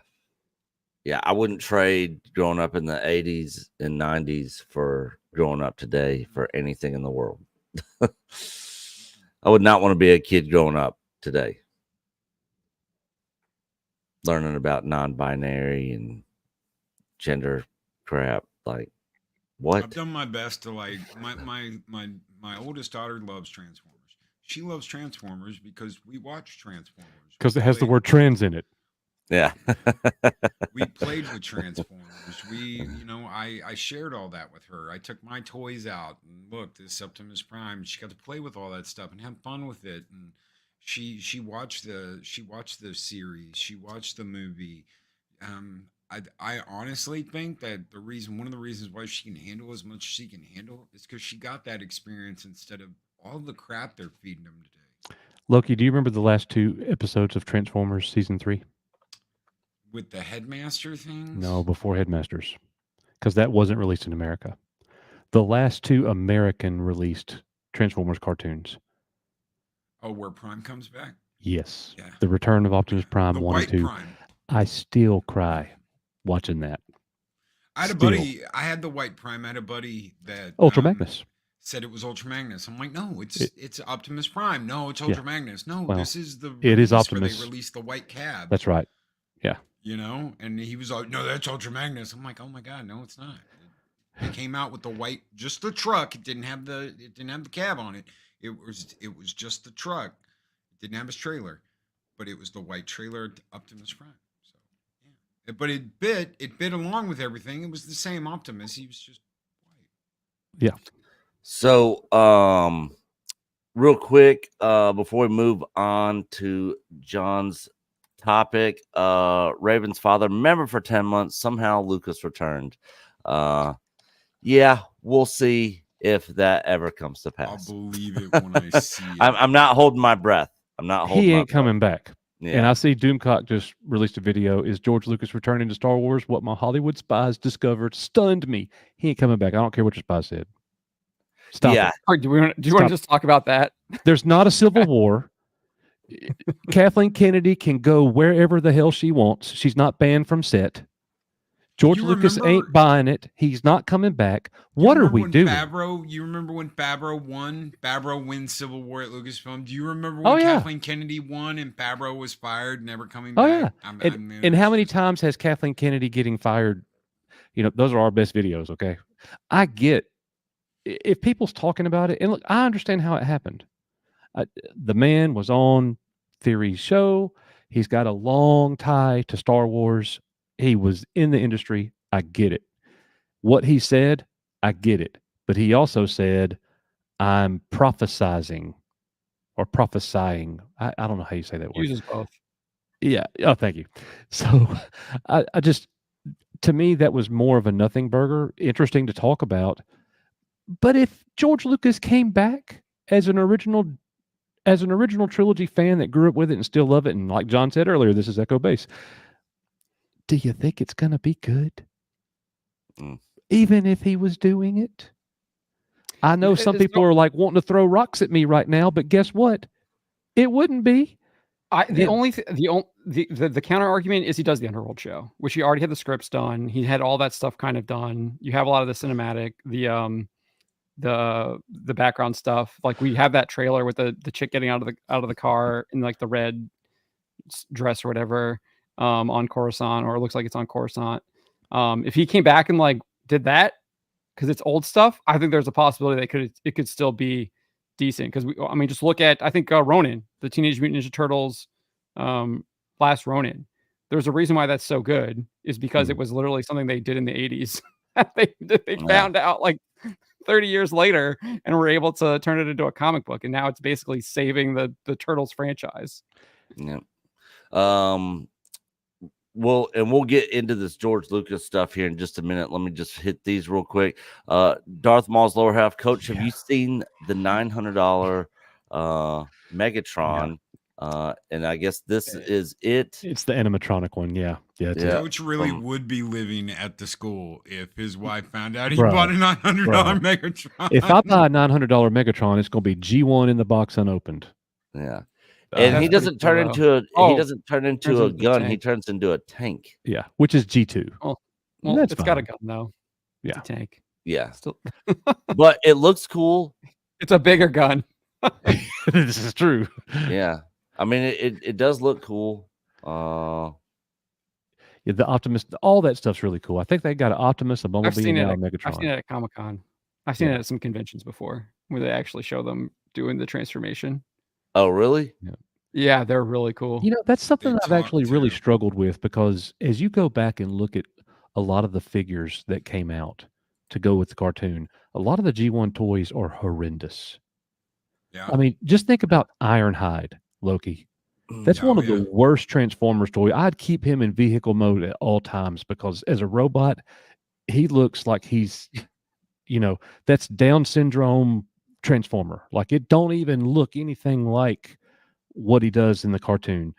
Yeah, I wouldn't trade growing up in the 80s and 90s for growing up today for anything in the world. I would not want to be a kid growing up today, learning about non-binary and gender crap. Like, I've what? done my best to like my oldest daughter loves Transformers. She loves Transformers because we watch Transformers. Because We it has the played- word trans in it. Yeah. we played with Transformers. I shared all that with her. I took my toys out and look, this Optimus Prime. She got to play with all that stuff and have fun with it. And she watched the series. She watched the movie. I honestly think that one of the reasons why she can handle as much as she can handle is because she got that experience instead of all the crap they're feeding them today. Loki, do you remember the last 2 episodes of Transformers season 3? With the headmaster things? No, before Headmasters, because that wasn't released in America. The last 2 American released Transformers cartoons. Oh, where Prime comes back? Yes. Yeah. The Return of Optimus Prime The 1 white and 2. Prime. I still cry watching that. I had a Still. buddy. I had the white Prime. I had a buddy that Ultra Magnus. said it was Ultra Magnus. I'm like, no, it's Optimus Prime. No, it's Ultra Magnus. No, Well, this is the it is release where Optimus. they released the white cab. That's right. Yeah. You know, and he was like, no, that's Ultra Magnus. I'm like, oh my god, no, it's not. It came out with the white, just the truck. It didn't have the cab on it. It was just the truck. It didn't have his trailer, but it was the white trailer Optimus Prime. So yeah, but it bit along with everything. It was the same Optimus. He was just white. Yeah. So, real quick, before we move on to John's topic, Raven's father, member for 10 months, somehow Lucas returned. Yeah, we'll see if that ever comes to I'll pass. believe it when I see it. I'm not holding my breath. I'm not holding He my ain't coming back. Yeah. And I see Doomcock just released a video. Is George Lucas returning to Star Wars? What my Hollywood spies discovered stunned me. He ain't coming back. I don't care what your spy said. Stop Yeah. it. All right, do you want to just talk about that? There's not a civil war. Kathleen Kennedy can go wherever the hell she wants. She's not banned from set. George You Lucas remember- ain't buying it. He's not coming back. You What are remember we when doing? You remember when Favreau won? Favreau wins Civil War at Lucasfilm. Do you remember Oh, when yeah. Kathleen Kennedy won and Favreau was fired, never coming Oh, back? yeah. And how many times has Kathleen Kennedy getting fired? You know, those are our best videos, okay? I get if people's talking about it, and look, I understand how it happened. The man was on Theory's show. He's got a long tie to Star Wars. He was in the industry. I get it. What he said, I get it. But he also said, I'm prophesying. I don't know how you say that word. Uses both. Yeah. Oh, thank you. So I just, to me, that was more of a nothing burger. Interesting to talk about. But if George Lucas came back as an original trilogy fan that grew up with it and still love it, and like John said earlier, this is Echo Base. Do you think it's going to be good? Even if he was doing it? I know some people are like wanting to throw rocks at me right now, but guess what? It wouldn't be. The counter argument is he does the Underworld show, which he already had the scripts done. He had all that stuff kind of done. You have a lot of the cinematic, the background stuff. Like we have that trailer with the chick getting out of the car in like the red dress or whatever on Coruscant, or it looks like it's on Coruscant. If he came back and like did that because it's old stuff, I think there's a possibility that it could still be decent. Because just look at, I think Ronin, the Teenage Mutant Ninja Turtles, last Ronin. There's a reason why that's so good, is because it was literally something they did in the 80s. they found out like 30 years later and were able to turn it into a comic book, and now it's basically saving the Turtles franchise. Yeah. We'll get into this George Lucas stuff here in just a minute. Let me just hit these real quick. Darth Maul's lower half. Coach, have you seen the $900 Megatron And I guess this is it. It's the animatronic one. Yeah. Yeah. It's Yeah. Coach really would be living at the school if his wife found out he Bro, bought a $900 Megatron. If I buy a $900 Megatron, it's going to be G1 in the box unopened. Yeah. And he That's doesn't pretty turn cool, into though. he doesn't turn into a into a gun. He tank. turns into a tank. Yeah. Which is G2. Well, That's it's got a fine. gun though. It's Yeah. a tank. Yeah. Still, But it looks cool. it's a bigger gun. This is true. Yeah. I mean, it does look cool. Yeah, the Optimus, all that stuff's really cool. I think they got an Optimus, a I've Bumblebee, seen and it. now a I've seen Megatron. it at Comic-Con. I've seen it at some conventions before where they actually show them doing the transformation. Oh, really? Yeah, they're really cool. You know, that's something They that I've actually talk really too. struggled with, because as you go back and look at a lot of the figures that came out to go with the cartoon, a lot of the G1 toys are horrendous. Yeah. I mean, just think about Ironhide, Loki. That's one Oh, of the worst Transformers toys. I'd keep him in vehicle mode at all times, because as a robot, he looks like he's, that's Down syndrome Transformer. Like, it don't even look anything like what he does in the cartoon.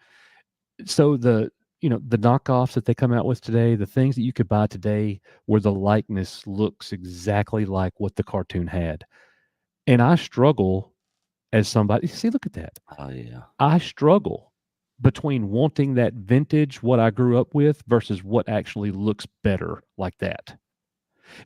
So the knockoffs that they come out with today, the things that you could buy today where the likeness looks exactly like what the cartoon had. And I struggle as somebody, see, look at that. Oh, yeah. I struggle between wanting that vintage, what I grew up with, versus what actually looks better like that.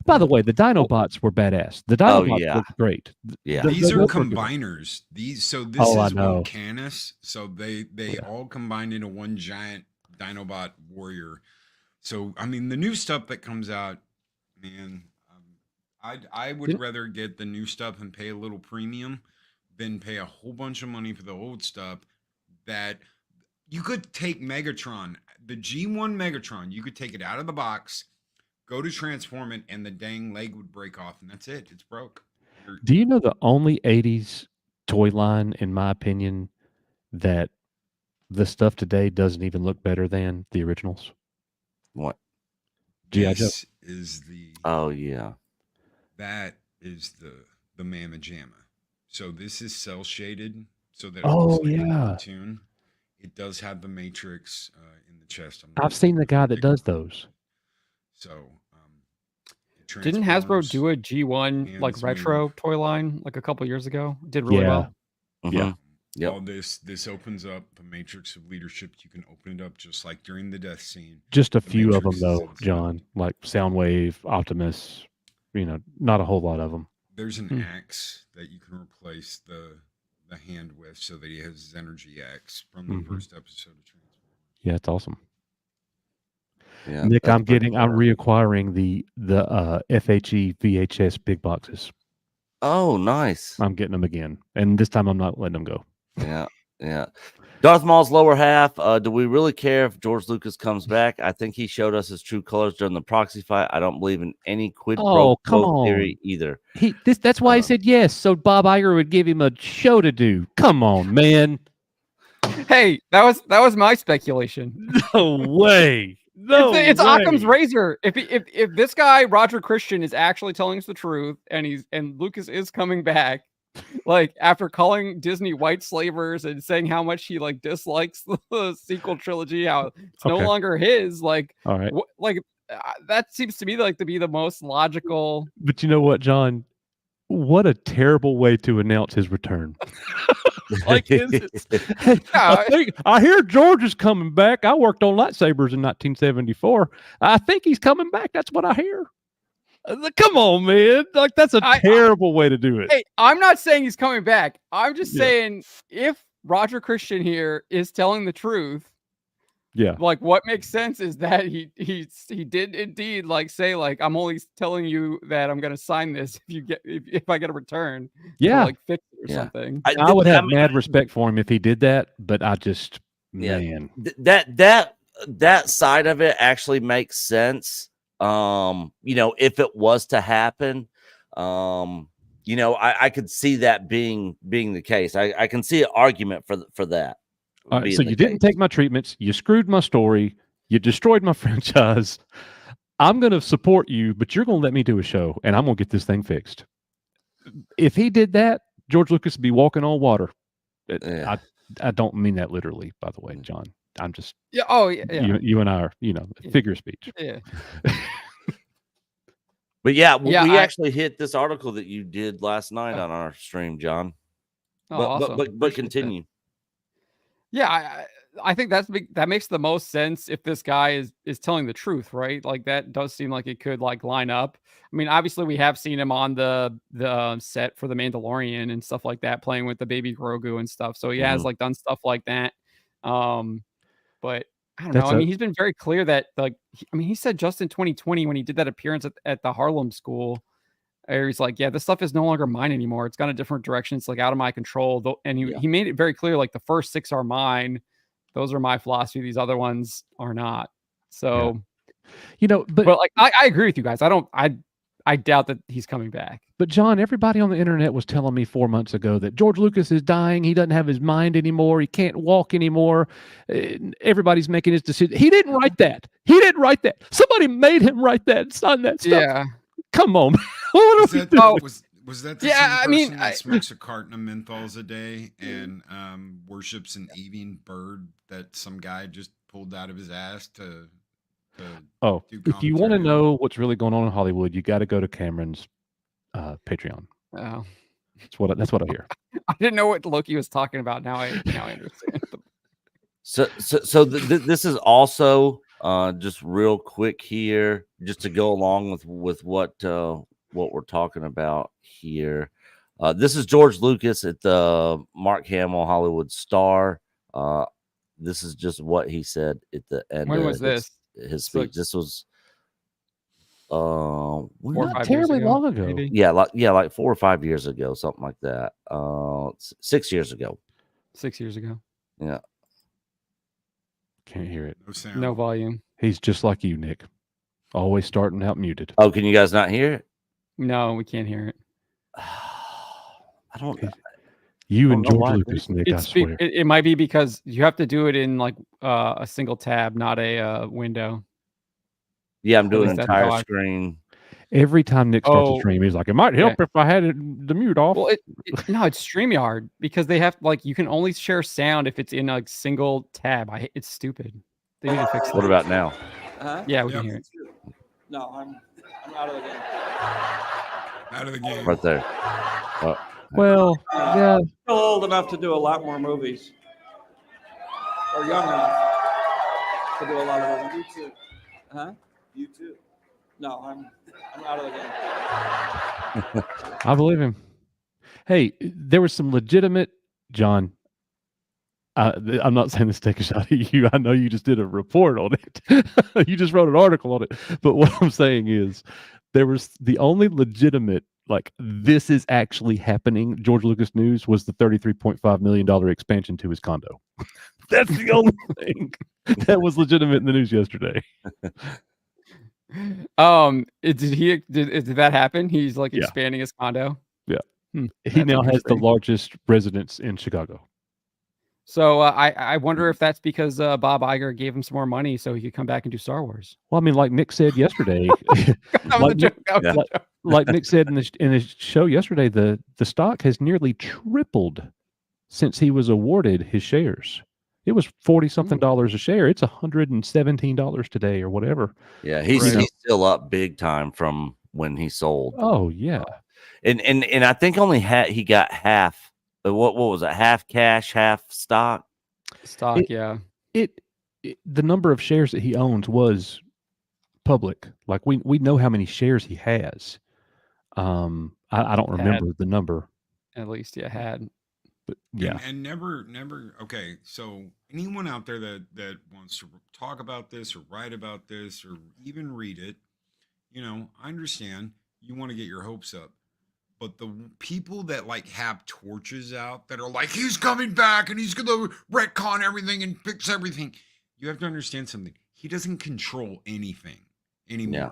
By the way, the Dinobots were badass. The Dinobots look great. Yeah. These are those were good. combiners. This Oh, I is know. one Canis. So they all combined into one giant Dinobot warrior. So I mean, the new stuff that comes out, man, I would rather get the new stuff and pay a little premium than pay a whole bunch of money for the old stuff. That you could take Megatron, the G1 Megatron, you could take it out of the box, go to transform it, and the dang leg would break off, and that's it. It's broke. Do you know the only 80s toy line, in my opinion, that the stuff today doesn't even look better than the originals? What? G.I. Joe. This is the Oh, yeah. that is the Mamma Jamma. So this is cell shaded, so that it Oh, looks like a yeah. cartoon. It does have the Matrix in the chest. I've seen the guy that does those. So it Didn't Hasbro transforms, do a G1 like hands retro move. toy line like a couple years ago? It did really Yeah. well. Yeah. Yep. All this opens up the Matrix of leadership. You can open it up just like during the death scene. Just a The few of them, Matrix is though, inside. John, like Soundwave, Optimus, not a whole lot of them. There's an axe that you can replace the hand with, so that he has his energy axe from the first episode of Transformers. Yeah, it's awesome. Yeah. Nick, that's I'm pretty cool. reacquiring the FHE VHS big boxes. Oh, nice. I'm getting them again, and this time I'm not letting them go. Yeah. Yeah. Darth Maul's lower half. Do we really care if George Lucas comes back? I think he showed us his true colors during the proxy fight. I don't believe in any quid pro come quo on. theory either. That's why he said yes, so Bob Iger would give him a show to do. Come on, man. Hey, that was my speculation. No way. No, it's way. Occam's razor. If this guy Roger Christian is actually telling us the truth, and Lucas is coming back, like after calling Disney white slavers and saying how much he like dislikes the sequel trilogy, how it's no Okay. longer his, like, All right. that seems to me like to be the most logical. But you know what, John? What a terrible way to announce his return. Like, I hear George is coming back. I worked on lightsabers in 1974. I think he's coming back. That's what I hear. Come on, man. Like, that's a terrible way to do it. Hey, I'm not saying he's coming back. I'm just saying if Roger Christian here is telling the truth, like what makes sense is that he did indeed like say like, I'm only telling you that I'm gonna sign this if I get a return. Yeah, to, like fix it or something. I would have mad respect for him if he did that, but I just man, that side of it actually makes sense. If it was to happen, I could see that being the case. I can see an argument for that. All right, so you didn't take my treatments. You screwed my story. You destroyed my franchise. I'm going to support you, but you're going to let me do a show, and I'm going to get this thing fixed. If he did that, George Lucas would be walking on water. I don't mean that literally, by the way, John. I'm just Yeah. Oh, yeah. you and I are, figure of speech. Yeah. But yeah, Yeah, we I- actually hit this article that you did last night on our stream, John. Oh, But awesome. but Appreciate that. continue. Yeah, I think that makes the most sense if this guy is telling the truth, right? Like that does seem like it could like line up. I mean, obviously we have seen him on the set for the Mandalorian and stuff like that, playing with the baby Grogu and stuff. So he has like done stuff like that. But I don't know. I mean, he's been very clear that like he said just in 2020 when he did that appearance at the Harlem school. He's like, yeah, this stuff is no longer mine anymore. It's gone a different direction. It's like out of my control. And he made it very clear, like the first 6 are mine. Those are my philosophy. These other ones are not. So, but like, I agree with you guys. I doubt that he's coming back. But John, everybody on the internet was telling me 4 months ago that George Lucas is dying. He doesn't have his mind anymore. He can't walk anymore. Everybody's making his decision. He didn't write that. Somebody made him write that and sign that stuff. Yeah. Come on. Was that the same person that smokes a carton of menthols a day and worships an evening bird that some guy just pulled out of his ass to do if you want to commentary on? know what's really going on in Hollywood, you got to go to Cameron's Patreon. Oh. That's what I hear. I didn't know what Loki was talking about. Now I understand. So this is also just real quick here, just to go along with what we're talking about here. This is George Lucas at the Mark Hamill Hollywood Star. This is just what he said at the end. When was this? His speech. This was 4 or 5 terribly years ago, long ago. maybe? Yeah, like 4 or 5 years ago, something like that. 6 years ago. 6 years ago. Yeah. Can't hear it. No sound. No volume. He's just like you, Nick. Always starting out muted. Oh, can you guys not hear it? No, we can't hear it. I don't know. You and know George why. Lucas, Nick, I swear. It might be because you have to do it in like a single tab, not a window. Yeah, I'm doing least that's entire how I- screen. Every time Nick starts a Oh. stream, he's like, it might help if I had the mute off. Well, no, it's StreamYard because they have like you can only share sound if it's in a single tab. It's stupid. They need to fix that. What about now? Yeah, we Yep. can hear it. No, I'm out of the game. Out of the game. Right there. Well, yeah. Still old enough to do a lot more movies, or young enough to do a lot of movies. You too. Huh? You too. No, I'm out of the game. I believe him. Hey, there was some legitimate, John. I'm not saying this to take a shot at you. I know you just did a report on it. You just wrote an article on it. But what I'm saying is there was the only legitimate, like, this is actually happening. George Lucas news was the $33.5 million expansion to his condo. That's the only thing that was legitimate in the news yesterday. Did that happen? He's like Yeah. expanding his condo. Yeah. He He now has the largest residence in Chicago. So I wonder if that's because Bob Iger gave him some more money so he could come back and do Star Wars. Well, I mean, like Nick said yesterday, That was a joke. That was a joke. like Nick said in his show yesterday, the stock has nearly tripled since he was awarded his shares. It was $40-something a share. It's $117 today or whatever. Yeah, he's still up big time from when he sold. Oh yeah, and I think only he got half. What was it? Half cash, half stock. Stock, yeah. The number of shares that he owns was public. Like we know how many shares he has. I don't remember the number. At least, yeah, had. But yeah, and never. Okay, so anyone out there that wants to talk about this or write about this or even read it, I understand you want to get your hopes up. But the people that like have torches out that are like, he's coming back and he's going to retcon everything and fix everything. You have to understand something. He doesn't control anything anymore. Yeah.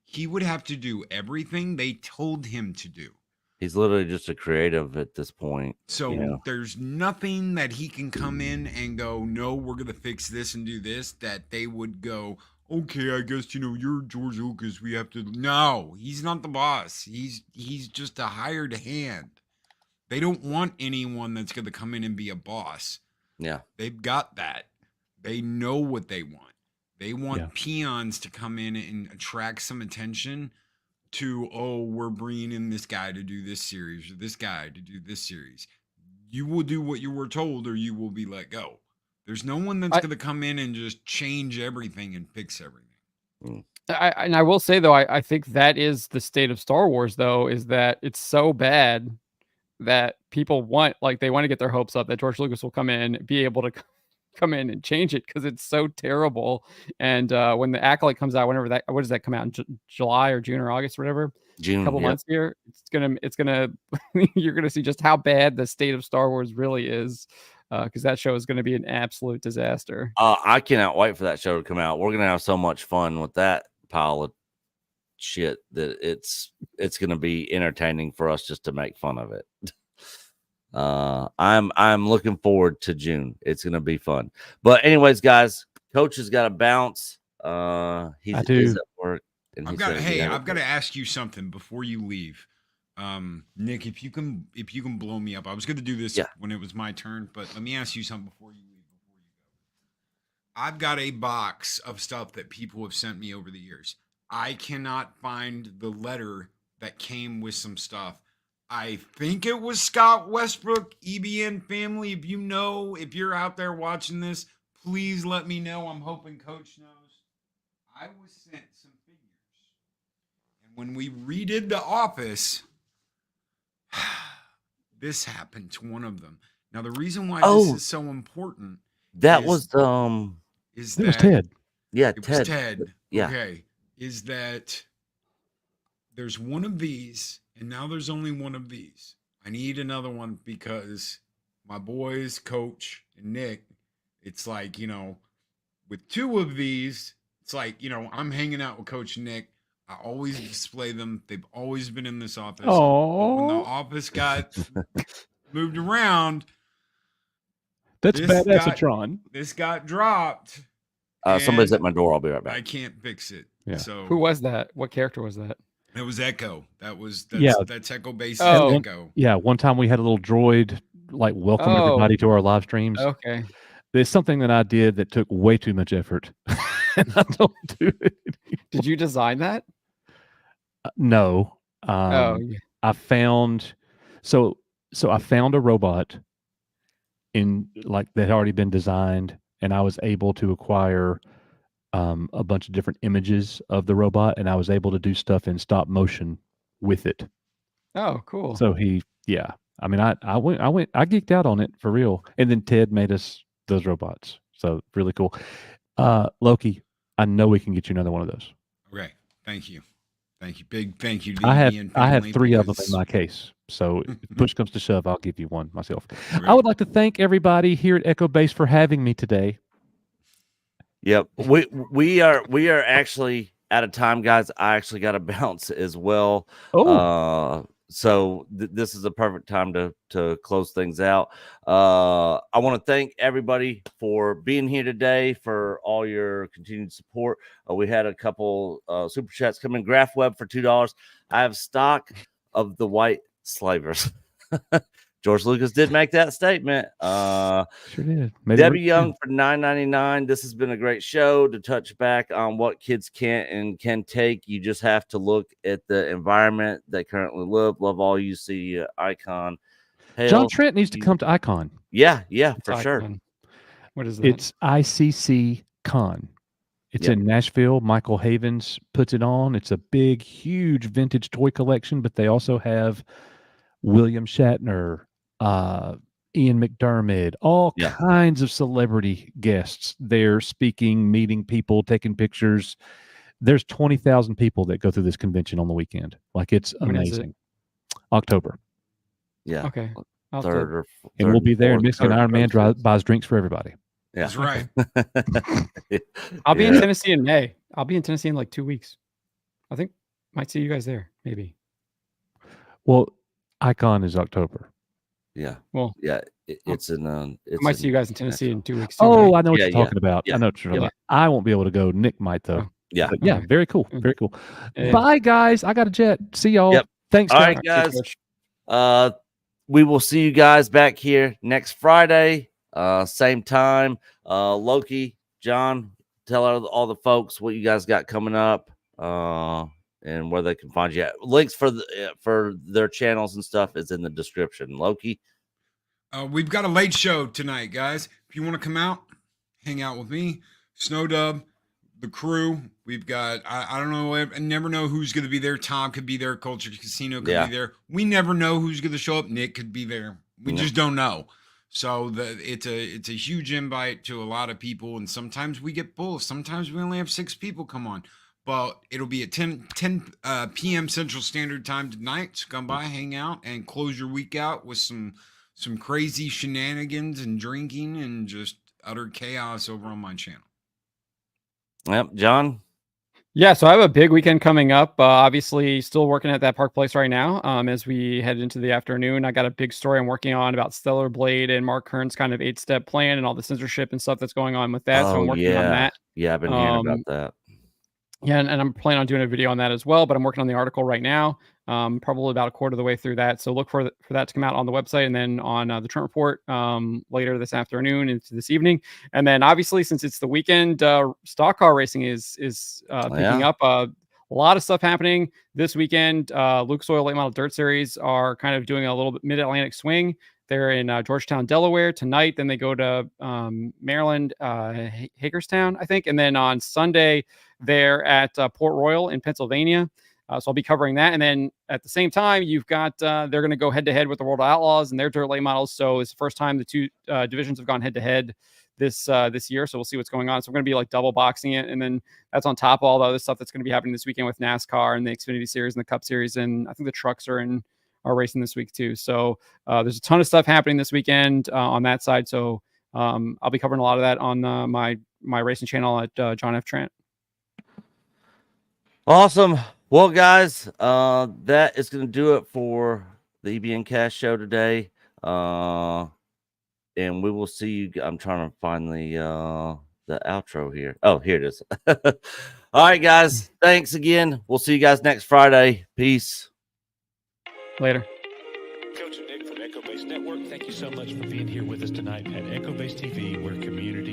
He would have to do everything they told him to do. He's literally just a creative at this point. So there's nothing that he can come in and go, no, we're going to fix this and do this, that they would go, okay, I guess, you're George Lucas. We have to. No, he's not the boss. He's just a hired hand. They don't want anyone that's going to come in and be a boss. Yeah. They've got that. They know what they want. They want Yeah. peons to come in and attract some attention to, oh, we're bringing in this guy to do this series or this guy to do this series. You will do what you were told or you will be let go. There's no one that's going to come in and just change everything and fix everything. I will say, though, I think that is the state of Star Wars, though, is that it's so bad that people want, like, they want to get their hopes up that George Lucas will come in, be able to come in and change it because it's so terrible. And when the Acolyte comes out, whenever that, what does that come out in July or June or August or whatever? June, a couple months here. It's gonna you're gonna see just how bad the state of Star Wars really is, because that show is gonna be an absolute disaster. I cannot wait for that show to come out. We're gonna have so much fun with that pile of shit that it's gonna be entertaining for us just to make fun of it. I'm looking forward to June. It's gonna be fun. But anyways, guys, Coach has got to bounce. He's at work. And I've got to ask you something before you leave. Nick, if you can blow me up. I was going to do this when it was my turn, but let me ask you something before you leave, before you go. I've got a box of stuff that people have sent me over the years. I cannot find the letter that came with some stuff. I think it was Scott Westbrook, EBN family. If you know, if you're out there watching this, please let me know. I'm hoping Coach knows. I was sent some figures. And when we redid The Office, this happened to one of them. Now, the reason why this is so important was Ted. Yeah, it was Ted. Yeah. Okay. Is that there's one of these, and now there's only one of these. I need another one because my boys, Coach and Nick, it's like, with two of these, it's like, I'm hanging out with Coach Nick. I always display them. They've always been in this office. But when the office got moved around, that's badass, Tron. This got dropped. Somebody's at my door. I'll be right back. I can't fix it. Yeah. So who was that? What character was that? It was Echo. That's Echo based Echo. Yeah, one time we had a little droid like welcome everybody to our live streams. Okay. There's something that I did that took way too much effort. And I don't do it. Did you design that? No. Yeah. I found I found a robot in like that had already been designed, and I was able to acquire a bunch of different images of the robot, and I was able to do stuff in stop motion with it. Oh, cool. So I geeked out on it for real. And then Ted made us those robots. So really cool. Loki, I know we can get you another one of those. Okay. Thank you. Big thank you. To I have 3 of them in my case. So if push comes to shove, I'll give you one myself. Right. I would like to thank everybody here at Echo Base for having me today. Yep. We are actually out of time, guys. I actually got to bounce as well. So this is a perfect time to close things out. I want to thank everybody for being here today, for all your continued support. We had a couple super chats come in. Graph Web for $2. I have stock of the white slavers. George Lucas did make that statement. Sure did. Debbie Young for $9.99. This has been a great show to touch back on what kids can't and can take. You just have to look at the environment they currently live. Love all you see, Icon. John Trent needs to come to Icon. Yeah, for sure. What is that? It's ICC Con. It's in Nashville. Michael Havens puts it on. It's a big, huge vintage toy collection, but they also have William Shatner, Ian McDermott, all kinds of celebrity guests there speaking, meeting people, taking pictures. There's 20,000 people that go through this convention on the weekend. Like, it's amazing. October. Yeah. Okay. Third, and we'll be there. And Mexican Ironman buys drinks for everybody. Yeah. That's right. I'll be in Tennessee in May. I'll be in Tennessee in like 2 weeks. I think might see you guys there. Maybe. Well, Icon is October. Yeah. Well, it's in. I might see you guys in Tennessee in 2 weeks. Too, right? I know what you're talking about. Yeah. I know what you're talking about. I won't be able to go. Nick might though. Yeah. But yeah. Very cool. Very cool. Bye, guys. I got a jet. See y'all. Yep. Thanks, all right, guys. We will see you guys back here next Friday. Same time. Loki, John, tell all the folks what you guys got coming up, and where they can find you. Links for their channels and stuff is in the description. Loki. We've got a late show tonight, guys. If you want to come out, hang out with me, Snowdub, the crew. We've got, I don't know, I never know who's going to be there. Tom could be there. Culture Casino could be there. We never know who's going to show up. Nick could be there. We just don't know. So it's a huge invite to a lot of people. And sometimes we get full. Sometimes we only have 6 people come on. But it'll be at 10 p.m. Central Standard Time tonight. So come by, hang out, and close your week out with some crazy shenanigans and drinking and just utter chaos over on my channel. Yep, John. Yeah, so I have a big weekend coming up. Obviously, still working at that Park Place right now. As we head into the afternoon, I got a big story I'm working on about Stellar Blade and Mark Kern's kind of 8-step plan and all the censorship and stuff that's going on with that. So I'm working on that. Yeah, I've been hearing about that. Yeah, and I'm planning on doing a video on that as well, but I'm working on the article right now. Probably about a quarter of the way through that. So look for that to come out on the website and then on the Trent Report later this afternoon into this evening. And then obviously, since it's the weekend, stock car racing is picking up. A lot of stuff happening this weekend. Lucas Oil Late Model Dirt Series are kind of doing a little bit mid-Atlantic swing. They're in Georgetown, Delaware tonight. Then they go to Maryland, Hagerstown, I think. And then on Sunday, they're at Port Royal in Pennsylvania. So I'll be covering that. And then at the same time, you've got they're going to go head-to-head with the World of Outlaws and their dirt late models. So it's the first time the two divisions have gone head-to-head this year. So we'll see what's going on. So we're going to be like double boxing it. And then that's on top of all the other stuff that's going to be happening this weekend with NASCAR and the Xfinity Series and the Cup Series. And I think the trucks are racing this week too. So there's a ton of stuff happening this weekend on that side. So I'll be covering a lot of that on my racing channel at John F. Trent. Awesome. Well, guys, that is going to do it for the EBN Cast show today. And we will see you. I'm trying to find the outro here. Oh, here it is. All right, guys. Thanks again. We'll see you guys next Friday. Peace. Later. Coach and Nick from Echo Base Network, thank you so much for being here with us tonight at Echo Base TV, where community